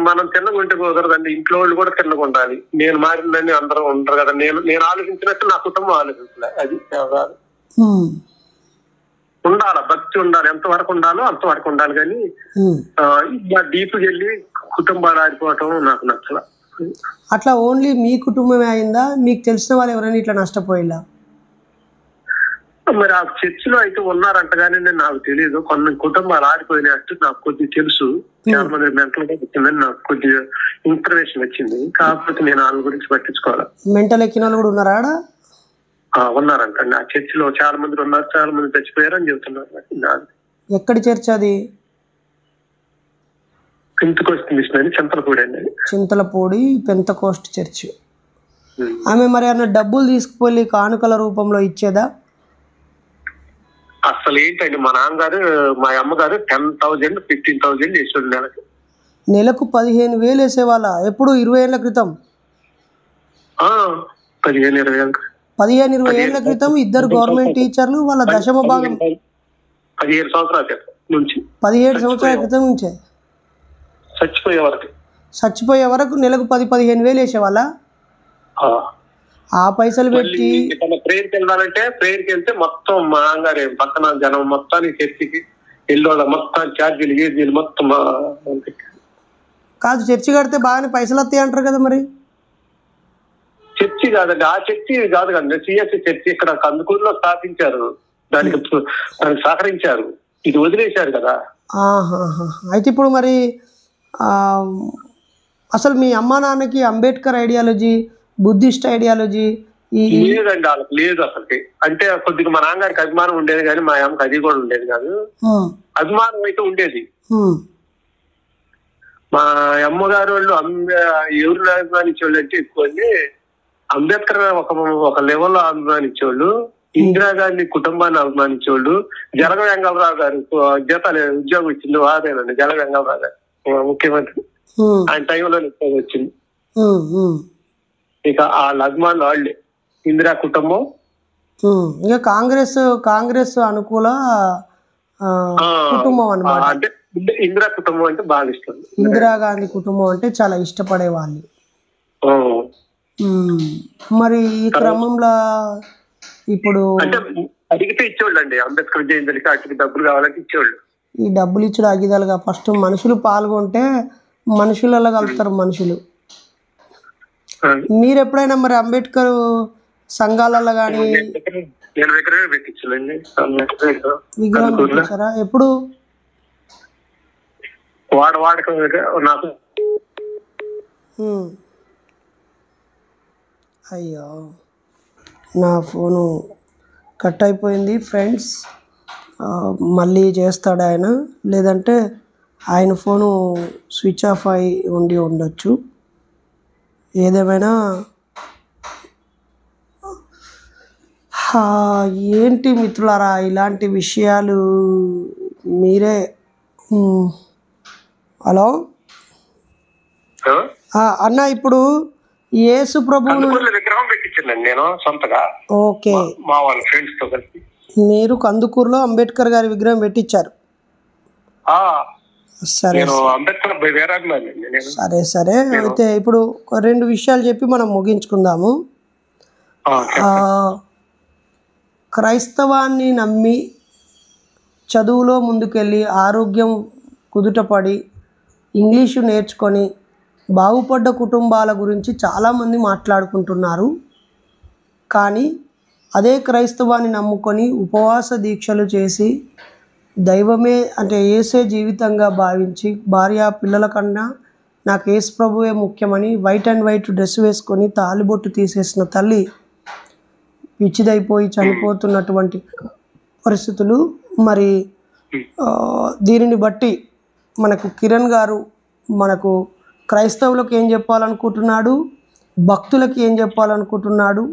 మనం తిన్నగుంటే కుదరదండి, ఇంట్లో వాళ్ళు కూడా తిన్నగుండాలి. నేను మారిందని అందరూ ఉంటారు కదా, నేను ఆలోచించినట్టు నా కుటుంబం ఆలోచించలే. అది ఉండాలి, భక్తి ఉండాలి, ఎంతవరకు ఉండాలో అంతవరకు ఉండాలి. కానీ డీప్కి వెళ్ళి కుటుంబాలు ఆడిపోవటం నాకు నచ్చల. అట్లా ఓన్లీ మీ కుటుంబమే అయిందా? మీకు తెలిసిన వాళ్ళు ఎవరైనా ఇట్లా నష్టపోయిలా? మరి ఆ చర్చిలో అయితే ఉన్నారంట కానీ నాకు తెలియదు. కొన్ని కుటుంబాలు ఆడిపోయినట్టు నాకు కొద్దిగా తెలుసు. చాలా మంది మెంటల్ గా వచ్చిందని నాకు కొద్దిగా ఇన్ఫర్మేషన్ వచ్చింది. కాకపోతే నేను వాళ్ళ గురించి పట్టించుకోవాలి. మెంటల్ ఎక్కిన వాళ్ళు కూడా ఉన్నారా? ఉన్నారంట. ఆ చర్చిలో చాలా మంది ఉన్నారు, చాలా మంది చచ్చిపోయారు అని చెబుతున్నారు. ఎక్కడి చర్చ్ అది? పెంతకోస్ట్ మిషన్ అని చింతలపూడి అండి. Chintalapudi Pentecost church. ఆమె మరి అన్న డబ్బులు తీసుకుపోయి కానుకల రూపంలో ఇచ్చేదా? అసలు ఏంటండి, మా నాన్నగారు మా అమ్మగారు 10,000 15,000 వేసాడు నెలకు. నెలకు 15,000 వేసేవాళ్ళ? ఎప్పుడు? 20 ఏళ్ల క్రితం? 15-20 ఏళ్ల క్రితం ఇద్దరు గవర్నమెంట్ టీచర్లు వాళ్ళ దశమ భాగం 17 సంవత్సరాల నుంచి 17 సంవత్సరాల క్రితం నుంచే చచ్చిపోయే వరకు నెలకు 10-15,000 వేసేవాళ్ళ? ఆ పైసలు పెట్టి ప్రేయర్కి వెళ్ళాలంటే ప్రేయర్కి వెళ్తే మొత్తం మా నాన్నగారు పక్కన జనం మొత్తానికి చర్చికి వెళ్ళి మొత్తం ఛార్జీలు గీర్జీలు మొత్తం. కాదు, చర్చి కడితే బాగానే పైసలు వస్తాయి అంటారు కదా. మరి చర్చి కాదండి, ఆ చర్చి కాదు కదండి, సిఎస్సి చర్చి ఇక్కడ కందుకూరులో స్థాపించారు. దానికి సహకరించారు, ఇది వదిలేశారు కదా. అయితే ఇప్పుడు మరి అసలు మీ అమ్మా నాన్నకి అంబేద్కర్ ఐడియాలజీ, బుద్ధిస్ట్ ఐడియాలజీ లేదండి, వాళ్ళకి లేదు అసలు. అంటే కొద్దిగా మా నాన్నగారికి అభిమానం ఉండేది కానీ మా అమ్మకి అది కూడా ఉండేది కాదు. అభిమానం అయితే ఉండేది. మా అమ్మగారు వాళ్ళు ఎవరు అభిమానించేవాళ్ళు అంటే ఎక్కువ అంబేద్కర్ ఒక లెవెల్లో అభిమానించేవాళ్ళు, ఇందిరాగాంధీ కుటుంబాన్ని అభిమానించేవాళ్ళు. జలగ వెంగళరావు గారు జీతాలు ఉద్యోగం ఇచ్చింది వారేనండి, జలగ వెంగళరావు గారు ముఖ్యమంత్రి. ఆయన టైంలో వచ్చింది. ఇక వాళ్ళ అభిమానులు వాళ్ళే ఇందిరా కుటుంబం. ఇంకా కాంగ్రెస్ అనుకూల కుటుంబం అన్నమాట. అంటే ఇందిరా కుటుంబం అంటే బాగా ఇష్టం. ఇందిరాగాంధీ కుటుంబం అంటే చాలా ఇష్టపడే వాళ్ళు. మరి ఈ క్రమంలో ఇప్పుడు అడిగితే ఇచ్చేవాళ్ళు అండి, అంబేద్కర్ జయంతికి వాటికి డబ్బులు కావాలంటే ఇచ్చేవాళ్ళు. ఈ డబ్బులు ఇచ్చుడు అగిదాలుగా ఫస్ట్ మనుషులు పాల్గొంటే మనుషులలో కలుగుతారు మనుషులు. మీరు ఎప్పుడైనా మరి అంబేద్కర్ సంఘాలలో కానీ విగ్రహం పెట్టించారా? ఎప్పుడు? నాకు అయ్యో, నా ఫోను కట్ అయిపోయింది ఫ్రెండ్స్. మళ్ళీ చేస్తాడు ఆయన, లేదంటే ఆయన ఫోను స్విచ్ ఆఫ్ అయి ఉండొచ్చు. ఏదేమైనా ఏంటి మిత్రులారా, ఇలాంటి విషయాలు మీరే. హలో అన్న, ఇప్పుడు యేసు ప్రభువును విగ్రహం పెట్టించాను నేను సొంతగా. ఓకే, మా వాళ్ళ ఫ్రెండ్స్ తో కలిసి మీరు కందుకూరులో అంబేద్కర్ గారి విగ్రహం పెట్టించారు. సరే సరే సరే అయితే ఇప్పుడు 2 విషయాలు చెప్పి మనం ముగించుకుందాము. క్రైస్తవాన్ని నమ్మి చదువులో ముందుకెళ్ళి ఆరోగ్యం కుదుటపడి ఇంగ్లీషు నేర్చుకొని బాగుపడ్డ కుటుంబాల గురించి చాలామంది మాట్లాడుకుంటున్నారు. కానీ అదే క్రైస్తవాన్ని నమ్ముకొని ఉపవాస దీక్షలు చేసి దైవమే అంటే యేసే జీవితంగా భావించి భార్య పిల్లల కన్నా నాకు యేసు ప్రభువే ముఖ్యమని వైట్ అండ్ వైట్ డ్రెస్ వేసుకొని తాలిబొట్టు తీసేసిన తల్లి పిచ్చిదైపోయి చనిపోతున్నటువంటి పరిస్థితులు. మరి దీనిని బట్టి మనకు కిరణ్ గారు మనకు క్రైస్తవులకు ఏం చెప్పాలనుకుంటున్నాడు, భక్తులకు ఏం చెప్పాలనుకుంటున్నాడు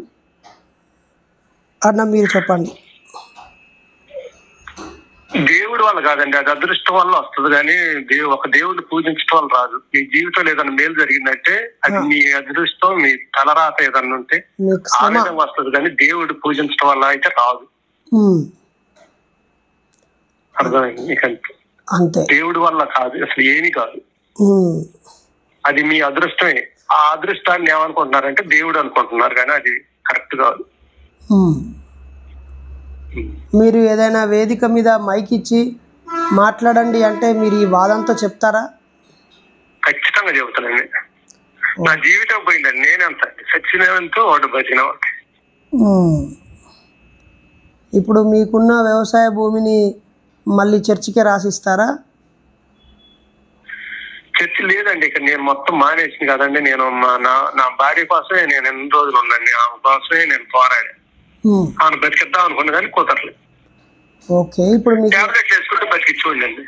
అన్న మీరు చెప్పండి. దేవుడి వల్ల కాదండి, అది అదృష్టం వల్ల వస్తుంది. కానీ ఒక దేవుడిని పూజించడం వల్ల రాదు. మీ జీవితంలో ఏదైనా మేలు జరిగిందంటే అది మీ అదృష్టం, మీ తలరాత ఏదన్నా ఉంటే ఆ విధంగా వస్తుంది. కానీ దేవుడు పూజించడం వల్ల అయితే రాదు. అర్థమైంది? అంతే, దేవుడి వల్ల కాదు, అసలు ఏమీ కాదు. అది మీ అదృష్టమే. ఆ అదృష్టాన్ని ఏమనుకుంటున్నారంటే దేవుడు అనుకుంటున్నారు, కానీ అది కరెక్ట్ కాదు. మీరు ఏదైనా వేదిక మీద మైక్ ఇచ్చి మాట్లాడండి అంటే మీరు ఈ వాదంతో చెప్తారా? ఖచ్చితంగా చెబుతానండి. నా జీవితం పోయిందండి, నేనంత సచ్చినంతో వాడు బతికిన. ఇప్పుడు మీకున్న వ్యవసాయ భూమిని మళ్ళీ చర్చికే రాసిస్తారా? చర్చి లేదండి, ఇక్కడ నేను మొత్తం మానేసింది కదండి. నేను నా భార్య కోసమే నేను ఎన్ని రోజులు ఉన్నాండి, ఆమె కోసమే నేను పోరాడా. ఆమెను బతికిద్దాం అనుకున్నా కానీ కుదరలేదు. ఓకే, ఇప్పుడు టాబ్లెట్లు వేసుకుంటే బతికించుకోండి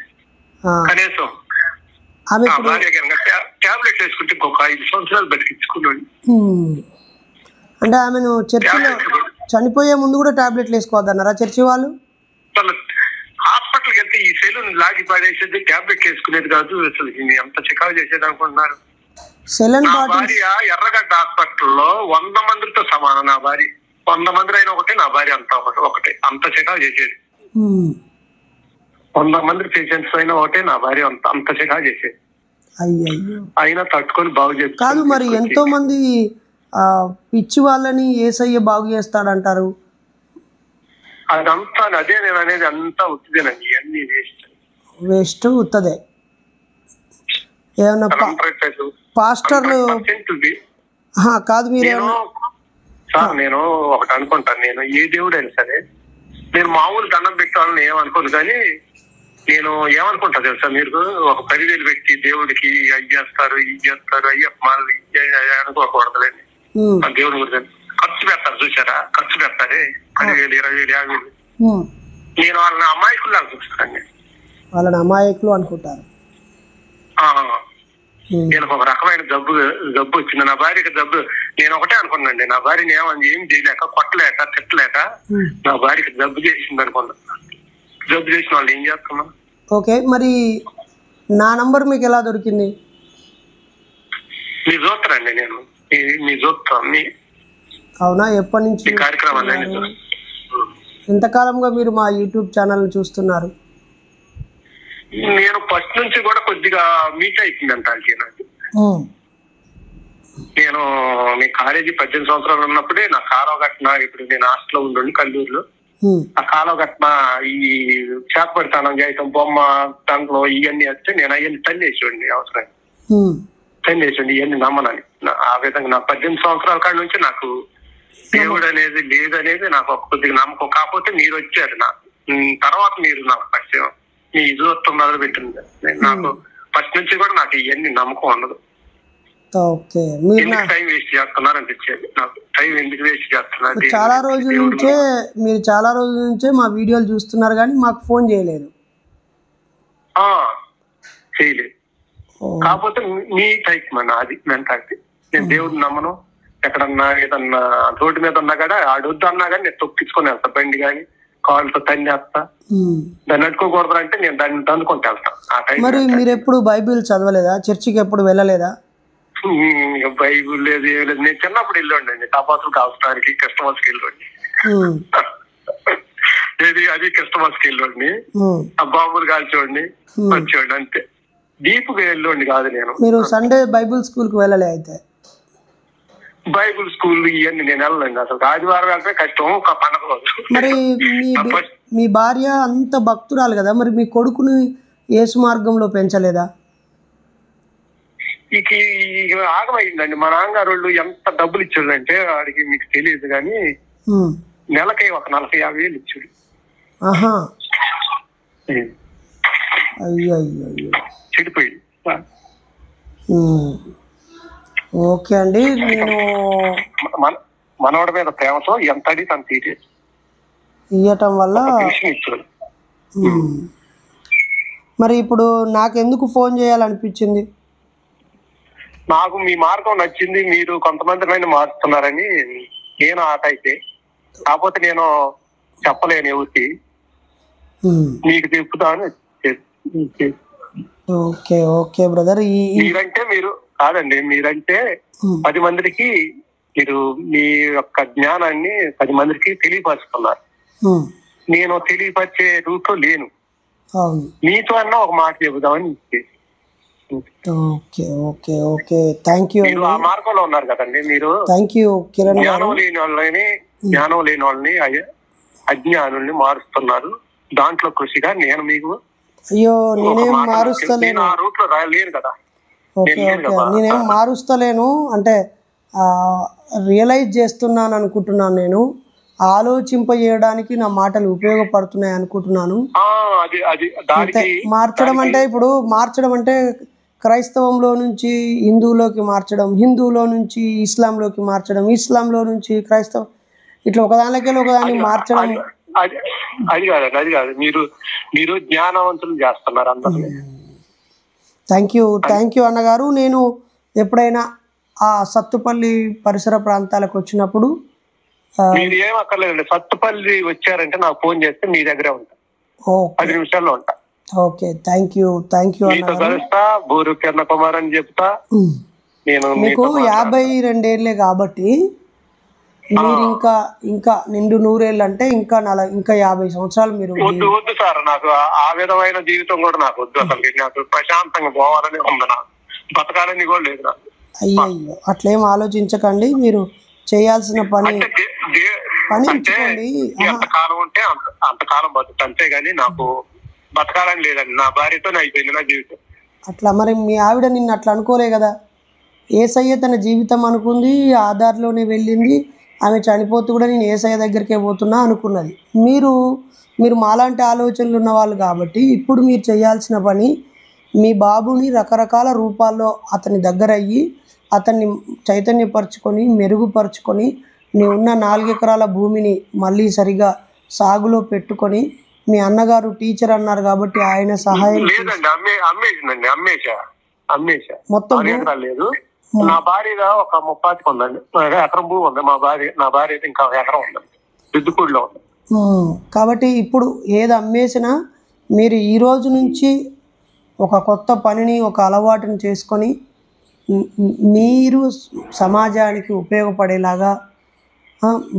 కనీసం. భార్య టాబ్లెట్లు వేసుకుంటే ఇంకొక 5 సంవత్సరాలు బతికించుకున్నాండి. అంటే ఆమెను చర్చిలో చనిపోయే ముందు కూడా టాబ్లెట్లు వేసుకోవద్దన్నారా చర్చి వాళ్ళు? హాస్పిటల్కి వెళ్తే ఈ సెలూన్ లాగి పడేసేది, టాబ్లెట్లు వేసుకునేది కాదు. అసలు ఎంత చికాకు చేసేది అనుకుంటున్నారు. నా భార్య ఎర్రగడ్డ హాస్పిటల్లో 100 మందితో సమానం. నా భార్య 100 మంది అయినా ఒకటే, నా భార్య అంతా ఒకటే. అంత చికాకు చేసేది. 100 మంది పేషెంట్స్ అయినా ఒకటే, నా భార్య అంత చికాకు చేసేది. అయినా తట్టుకొని బాగు చేసి కాదు. మరి ఎంతో మంది పిచ్చి వాళ్ళని యేసయ్య బాగు చేస్తాడంటారు. అదంతా అదే నేను అనేది, అంతా ఉత్తదేనండి. ఇవన్నీ వేస్ట్ ఉత్తదే. ఏమన్నా పాస్టర్లు కాదు మీరు సార్, నేను ఒకటి అనుకుంటాను. నేను ఏ దేవుడు అయినా సరే నేను మామూలు దండం పెట్టాలని ఏమనుకోను. కానీ నేను ఏమనుకుంటా తెలుసా, మీరు ఒక 10,000 పెట్టి దేవుడికి అవి చేస్తారు, ఇవి చేస్తారు, మళ్ళీ అనుకోకూడదులేండి. దేవుడి గురించి ఖర్చు పెడతారు చూసారా, ఖర్చు పెడతారే 10,000, 20,000, 50,000. నేను వాళ్ళని అమాయకులు చూస్తానండి. వాళ్ళని అమాయకులు అనుకుంటారు. నేను ఒక రకమైన జబ్బు వచ్చింది నా భార్యకి. జబ్బు నేను ఒకటే అనుకున్నాండి, నా భార్యని ఏం చేయలేక, కొట్టలేక, తిట్టలేక నా భార్యకి జబ్బు చేసింది అనుకున్నా. జబ్బు చేసిన వాళ్ళు ఏం చేస్తున్నా. ఓకే, మరి నా నంబర్ మీకు ఎలా దొరికింది? మీరు చూస్తారండి, నేను మీ చూస్తాను. అవునా? ఎప్పటి నుంచి కార్యక్రమాలు? ఎంతకాలంగా మీరు మా యూట్యూబ్ ఛానల్ చూస్తున్నారు? నేను ఫస్ట్ నుంచి కూడా కొద్దిగా మీట్ అయిపోయిందంట నాకు. నేను మీ కాలేజీ 18 సంవత్సరాలు ఉన్నప్పుడే నా కాలువ ఘటన, ఇప్పుడు నేను హాస్టల్లో ఉండండి కల్లూరులో, ఆ కాలువ ఘటన, ఈ చేపడతానం చేయటం, బొమ్మ దాంట్లో ఇవన్నీ వస్తే నేను అవన్నీ తన్నేసేవాడిని. అవసరం తన్నేసేయండి, ఇవన్నీ నమ్మనని. ఆ విధంగా నా 18 సంవత్సరాల కాడి నుంచి నాకు దేవుడు అనేది లేదనేది నాకు కొద్దిగా నమ్మకం. కాకపోతే మీరు వచ్చారు నాకు తర్వాత, మీరు నాకు పరిచయం, మీ ఇజోత్వం మొదలు పెట్టింది. నాకు ఫస్ట్ నుంచి కూడా నాకు ఇవన్నీ నమ్మకం ఉండదు. ఎందుకు టైం వేస్ట్ చేస్తున్నారు అనిపించేది నాకు. టైం ఎందుకు వేస్ట్ చేస్తున్నారు? చాలా రోజుల నుంచే మా వీడియోలు చూస్తున్నారు కానీ మాకు ఫోన్ చేయలేదు. చేయలేదు. కాకపోతే మీ టైప్ అది మెంటాలిటీ. నేను దేవుడిని నమ్మను. ఎక్కడన్నా ఏదన్నా రోడ్డు మీద ఉన్నా కూడా ఆడొద్దు అన్నా కానీ నేను తొక్కించుకొని వెళ్తా. బండి కానీ కాళ్ళతో తన్నేస్తా. దాన్ని అట్టుకోకూడదు అంటే నేను దాన్ని తందుకుంటూ వెళ్తాను. ఆ టైం. మరి మీరు ఎప్పుడు బైబిల్ చదవలేదా? చర్చికి ఎప్పుడు వెళ్ళలేదా? బైబుల్ లేదు, ఏం లేదు. నేను చిన్నప్పుడు వెళ్ళండి టాపాసులు కాల్చడానికి, క్రిస్టమస్కి వెళ్ళండి. అది క్రిస్టమస్కి వెళ్ళండి, ఆ బాంబులు కాల్చోండి, వచ్చేవాడి అంతే. డీప్గా వెళ్ళండి కాదు. మీరు సండే బైబిల్ స్కూల్ కి వెళ్ళలే? అయితే బైబిల్ స్కూల్ ఇవన్నీ నేను వెళ్ళండి. అసలు ఆదివారం వెళ్తే కష్టం, ఒక పండుగ రోజు. మరి మీ భార్య అంత భక్తురాలు కదా, మరి మీ కొడుకుని యేసు మార్గంలో పెంచలేదా? ఆగమైందండి. మా నాన్నగారు వాళ్ళు ఎంత డబ్బులు ఇచ్చారంటే వాడికి మీకు తెలియదు కానీ నెలకి ఒక 40,000 ఇచ్చాడు. ఆహా, అయ్యో అయ్యో అయ్యో. చెడిపోయింది. ఓకే అండి. నేను మనవడి మీద ప్రేమతో ఎంత అడిగి తను తీరేది ఇవ్వటం వల్ల ఇచ్చాడు. మరి ఇప్పుడు నాకెందుకు ఫోన్ చేయాలనిపించింది? నాకు మీ మార్గం నచ్చింది, మీరు కొంతమంది మారుస్తున్నారని నేను ఆట అయితే, కాకపోతే నేను చెప్పలేను ఎవరికి, మీకు చెప్తాను. Okay okay brother. మీరంటే మీరు కాదండి, మీరంటే 10 మందికి మీరు మీ యొక్క జ్ఞానాన్ని 10 మందికి తెలియపరుస్తున్నారు. నేను తెలియపరిచే రూట్లో లేను. మీతో అన్న ఒక మాట చెబుదామని. Okay okay okay, thank you. మీరు ఆ మార్గంలో ఉన్నారు కదండి. మీరు థ్యాంక్ యూ కిరణ్. జ్ఞానం లేని వాళ్ళని అజ్ఞానుల్ని మారుస్తున్నారు. దాంట్లో కృషిగా నేను మీకు అయ్యో నేనేం మారుస్తలేను. ఆ రూట్ లో లేను కదా. ఓకే ఓకే, నేనేం మారుస్తలేను అంటే రియలైజ్ చేస్తున్నాను అనుకుంటున్నాను. నేను ఆలోచింపజేయడానికి నా మాటలు ఉపయోగపడుతున్నాయి అనుకుంటున్నాను. మార్చడం అంటే ఇప్పుడు మార్చడం అంటే క్రైస్తవంలో నుంచి హిందువులోకి మార్చడం, హిందువులో నుంచి ఇస్లాంలోకి మార్చడం, ఇస్లాంలో నుంచి క్రైస్తవం, ఇట్లా ఒకదానిలోకి ఒకదాన్ని మార్చడం. అది కాదు. మీరు జ్ఞానవంతులు చేస్తున్నారు అందరినీ. థ్యాంక్ యూ అన్నగారు. నేను ఎప్పుడైనా ఆ సత్తుపల్లి పరిసర ప్రాంతాలకు వచ్చినప్పుడు మీరు ఏం అక్కర్లేదండి. సత్తుపల్లి వచ్చారంటే నాకు ఫోన్ చేస్తే మీ దగ్గరే ఉంటా. 10 నిమిషాల్లో ఉంటా. Okay, thank you. మీతో కలుస్తా. బూరు కిరణ్ కుమార్ అని చెప్తా. నేను మీకు 52 ఏళ్ళే కాబట్టి మీరు ఇంకా నిండు 100 ఏళ్ళు అంటే ఇంకా 50 సంవత్సరాలు మీరు. వద్దు సార్, నాకు ఆ విధమైన జీవితం కూడా నాకు వద్దు. అసలు నాకు ప్రశాంతంగా పోవాలని ఉంది. నాకు బతకాలని కూడా లేదు నాకు. అయ్యో అట్లేం ఆలోచించకండి. మీరు చేయాల్సిన పని ఎంతకాలం ఉంటే అంతకాలం బతుకు, అంతేగాని నాకు బతకాలని లేదండి. నా భార్యతోనే అయిపోయింది నా జీవితం. అట్లా మరి మీ ఆవిడ నిన్ను అట్లా అనుకోలే కదా? యేసయ్య తన జీవితం అనుకుంది, ఆధార్లోనే వెళ్ళింది. ఆమె చనిపోతూ కూడా నేను యేసయ్య దగ్గరికే పోతున్నా అనుకున్నది. మీరు మాలాంటి ఆలోచనలు ఉన్న వాళ్ళు కాబట్టి ఇప్పుడు మీరు చేయాల్సిన పని మీ బాబుని రకరకాల రూపాల్లో అతని దగ్గర అయ్యి అతన్ని చైతన్యపరచుకొని మెరుగుపరుచుకొని మీ ఉన్న 4 ఎకరాల భూమిని మళ్ళీ సరిగా సాగులో పెట్టుకొని, మీ అన్నగారు టీచర్ అన్నారు కాబట్టి ఆయన సహాయం మొత్తం లేదు. నా భార్య ఒక 30 ఉందండి, ఎకరం భూమి ఉంది. నా భార్య ఇంకా ఎకరం ఉందండి, దిద్దుపూడిలో ఉంది. కాబట్టి ఇప్పుడు ఏది అమ్మేసినా మీరు ఈ రోజు నుంచి ఒక కొత్త పనిని, ఒక అలవాటుని చేసుకొని మీరు సమాజానికి ఉపయోగపడేలాగా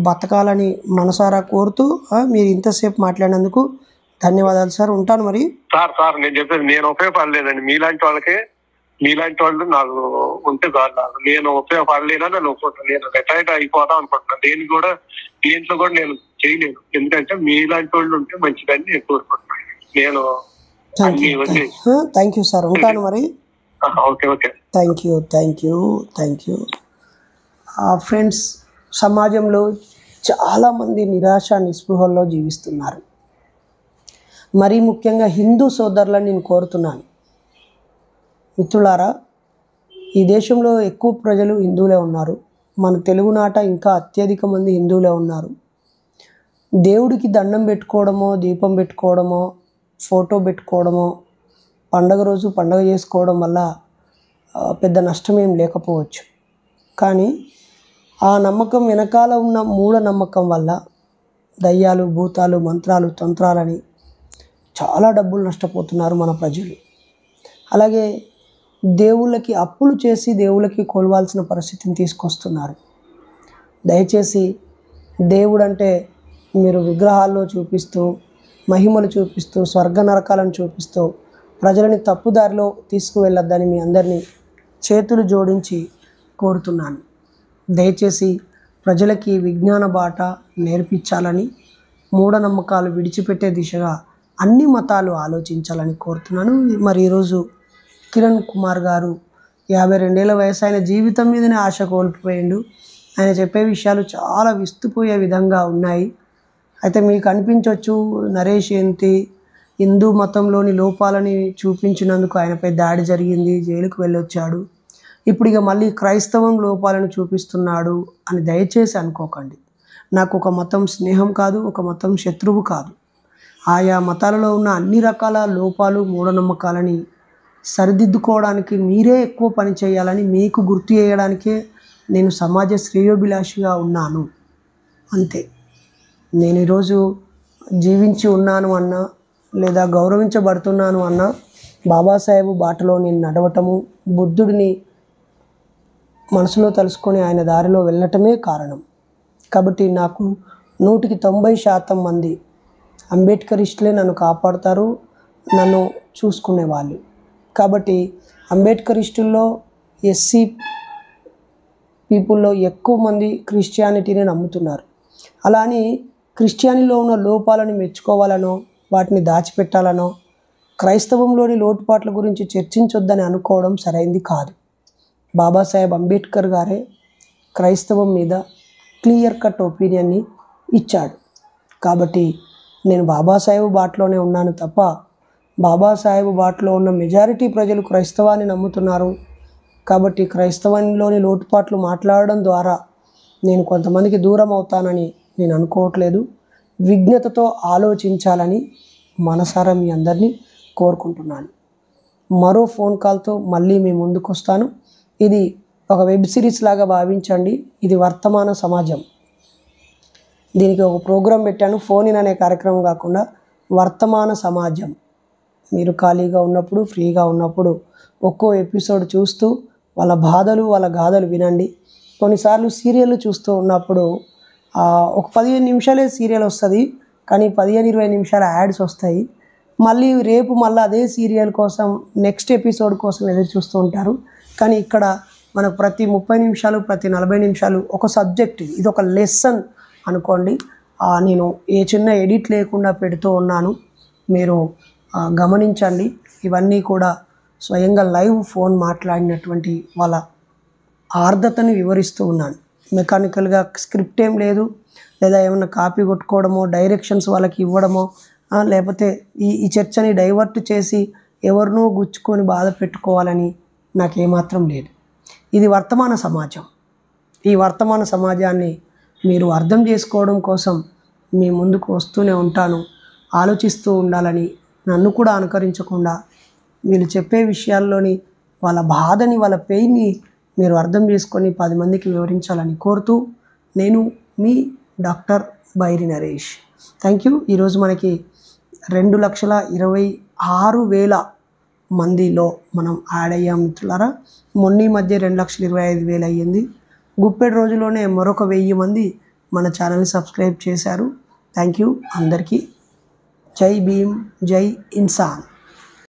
బతకాలని మనసారా కోరుతూ మీరు ఇంతసేపు మాట్లాడినందుకు ధన్యవాదాలు సార్. ఉంటాను మరి. సార్ నేను చెప్పేది నేను ఉపయోగపడలేదండి. మీలాంటి వాళ్ళు నాకు ఉంటే కాదు. నేను ఉపయోగపడలేనని అనుకుంటున్నాను. నేను రిటైర్డ్ అయిపోదాం అనుకుంటున్నాను. దేంట్లో కూడా నేను చేయలేను. ఎందుకంటే మీలాంటి వాళ్ళు ఉంటే మంచిదని నేను కోరుకుంటున్నాను. నేను థ్యాంక్ యూ సార్. ఉంటాను మరి. ఓకే. Thank you. ఫ్రెండ్స్, సమాజంలో చాలామంది నిరాశ నిస్పృహల్లో జీవిస్తున్నారు. మరీ ముఖ్యంగా హిందూ సోదరులను నేను కోరుతున్నాను, మిత్రులారా, ఈ దేశంలో ఎక్కువ ప్రజలు హిందువులే ఉన్నారు. మన తెలుగునాట ఇంకా అత్యధిక మంది హిందువులే ఉన్నారు. దేవుడికి దండం పెట్టుకోవడమో, దీపం పెట్టుకోవడమో, ఫోటో పెట్టుకోవడమో, పండగ రోజు పండగ చేసుకోవడం వల్ల పెద్ద నష్టమేం లేకపోవచ్చు. కానీ ఆ నమ్మకం వెనకాల ఉన్న మూఢనమ్మకం వల్ల దయ్యాలు, భూతాలు, మంత్రాలు, తంత్రాలని చాలా డబ్బులు నష్టపోతున్నారు మన ప్రజలు. అలాగే దేవుళ్ళకి అప్పులు చేసి దేవుళ్ళకి కొలవాల్సిన పరిస్థితిని తీసుకొస్తున్నారు. దయచేసి దేవుడు అంటే మీరు విగ్రహాల్లో చూపిస్తూ, మహిమలు చూపిస్తూ, స్వర్గ నరకాలను చూపిస్తూ ప్రజలని తప్పుదారిలో తీసుకువెళ్ళొద్దని మీ అందరినీ చేతులు జోడించి కోరుతున్నాను. దయచేసి ప్రజలకి విజ్ఞాన బాట నేర్పించాలని, మూఢనమ్మకాలు విడిచిపెట్టే దిశగా అన్ని మతాలు ఆలోచించాలని కోరుతున్నాను. మరి ఈరోజు కిరణ్ కుమార్ గారు 52 ఏళ్ల వయసు, ఆయన జీవితం మీదనే ఆశ కోల్పోయిండు. ఆయన చెప్పే విషయాలు చాలా విస్తుపోయే విధంగా ఉన్నాయి. అయితే మీకు అనిపించవచ్చు, నరేష్ ఏంటి హిందూ మతంలోని లోపాలని చూపించినందుకు ఆయనపై దాడి జరిగింది, జైలుకు వెళ్ళొచ్చాడు, ఇప్పుడు ఇక మళ్ళీ క్రైస్తవం లోపాలను చూపిస్తున్నాడు అని దయచేసి అనుకోకండి. నాకు ఒక మతం స్నేహం కాదు, ఒక మతం శత్రువు కాదు. ఆయా మతాలలో ఉన్న అన్ని రకాల లోపాలు, మూఢనమ్మకాలని సరిదిద్దుకోవడానికి మీరే ఎక్కువ పని చేయాలని మీకు గుర్తు చేయడానికే నేను సమాజ శ్రేయోభిలాషిగా ఉన్నాను. అంతే. నేను ఈరోజు జీవించి ఉన్నాను అన్నా లేదా గౌరవించబడుతున్నాను అన్నా బాబాసాహెబ్ బాటలో నేను నడవటము, బుద్ధుడిని మనసులో తలుసుకొని ఆయన దారిలో వెళ్ళటమే కారణం. కాబట్టి నాకు 190% మంది అంబేద్కరిస్టులే నన్ను కాపాడుతారు, నన్ను చూసుకునేవాళ్ళు. కాబట్టి అంబేద్కరిస్టుల్లో ఎస్సీ పీపుల్లో ఎక్కువ మంది క్రిస్టియానిటీని నమ్ముతున్నారు. అలా అని క్రిస్టియానిటీలో ఉన్న లోపాలను మెచ్చుకోవాలనో వాటిని దాచిపెట్టాలనో క్రైస్తవంలోని లోటుపాట్ల గురించి చర్చించొద్దని అనుకోవడం సరైంది కాదు. బాబాసాహెబ్ అంబేద్కర్ గారే క్రైస్తవం మీద క్లియర్ కట్ ఒపీనియన్ని ఇచ్చాడు. కాబట్టి నేను బాబాసాహెబ్ బాటలోనే ఉన్నాను తప్ప బాబాసాహెబ్ బాటలో ఉన్న మెజారిటీ ప్రజలు క్రైస్తవాన్ని నమ్ముతున్నారు కాబట్టి క్రైస్తవంలోని లోటుపాట్లు మాట్లాడడం ద్వారా నేను కొంతమందికి దూరం అవుతానని నేను అనుకోవట్లేదు. విజ్ఞతతో ఆలోచించాలని మనసారా మీ అందరినీ కోరుకుంటున్నాను. మరో ఫోన్ కాల్తో మళ్ళీ మీ ముందుకు వస్తాను. ఇది ఒక వెబ్ సిరీస్ లాగా భావించండి. ఇది వర్తమాన సమాజం. దీనికి ఒక ప్రోగ్రాం పెట్టాను, ఫోన్ ఇన్ అనే కార్యక్రమం కాకుండా వర్తమాన సమాజం. మీరు ఖాళీగా ఉన్నప్పుడు, ఫ్రీగా ఉన్నప్పుడు ఒక్కో ఎపిసోడ్ చూస్తూ వాళ్ళ బాధలు, వాళ్ళ గాథలు వినండి. కొన్నిసార్లు సీరియల్ చూస్తూ ఉన్నప్పుడు ఒక 15 నిమిషాలే సీరియల్ వస్తుంది, కానీ 15-20 నిమిషాల యాడ్స్ వస్తాయి. మళ్ళీ రేపు మళ్ళీ అదే సీరియల్ కోసం నెక్స్ట్ ఎపిసోడ్ కోసం ఎదురు చూస్తూ ఉంటారు. కానీ ఇక్కడ మనకు ప్రతి 30 నిమిషాలు, ప్రతి 40 నిమిషాలు ఒక సబ్జెక్ట్, ఇది ఒక లెసన్ అనుకోండి. నేను ఏ చిన్న ఎడిట్ లేకుండా పెడుతూ ఉన్నాను, మీరు గమనించండి. ఇవన్నీ కూడా స్వయంగా లైవ్ ఫోన్ మాట్లాడినటువంటి వాళ్ళ ఆర్ద్రతని వివరిస్తూ ఉన్నాను. మెకానికల్గా స్క్రిప్ట్ ఏం లేదు, లేదా ఏమైనా కాపీ కొట్టుకోవడమో, డైరెక్షన్స్ వాళ్ళకి ఇవ్వడమో, లేకపోతే ఈ చర్చని డైవర్ట్ చేసి ఎవరినో గుచ్చుకొని బాధ పెట్టుకోవాలని నాకేమాత్రం లేదు. ఇది వర్తమాన సమాజం. ఈ వర్తమాన సమాజాన్ని మీరు అర్థం చేసుకోవడం కోసం మీ ముందుకు వస్తూనే ఉంటాను. ఆలోచిస్తూ ఉండాలని, నన్ను కూడా అనుకరించకుండా వీళ్ళు చెప్పే విషయాల్లోని వాళ్ళ బాధని, వాళ్ళ పెయిన్ని మీరు అర్థం చేసుకొని 10 మందికి వివరించాలని కోరుతూ నేను మీ doctor Bairi Naresh. Thank you. ఈరోజు మనకి 2,26,000 మందిలో మనం యాడ్ అయ్యాం మిత్రులారా. మొన్న మధ్య 2,25,000 అయ్యింది. గుప్పెడు రోజుల్లోనే మరొక 1000 మంది మన ఛానల్ని సబ్స్క్రైబ్ చేశారు. థ్యాంక్ యూ అందరికీ. జై భీమ్, జై ఇన్సాన్.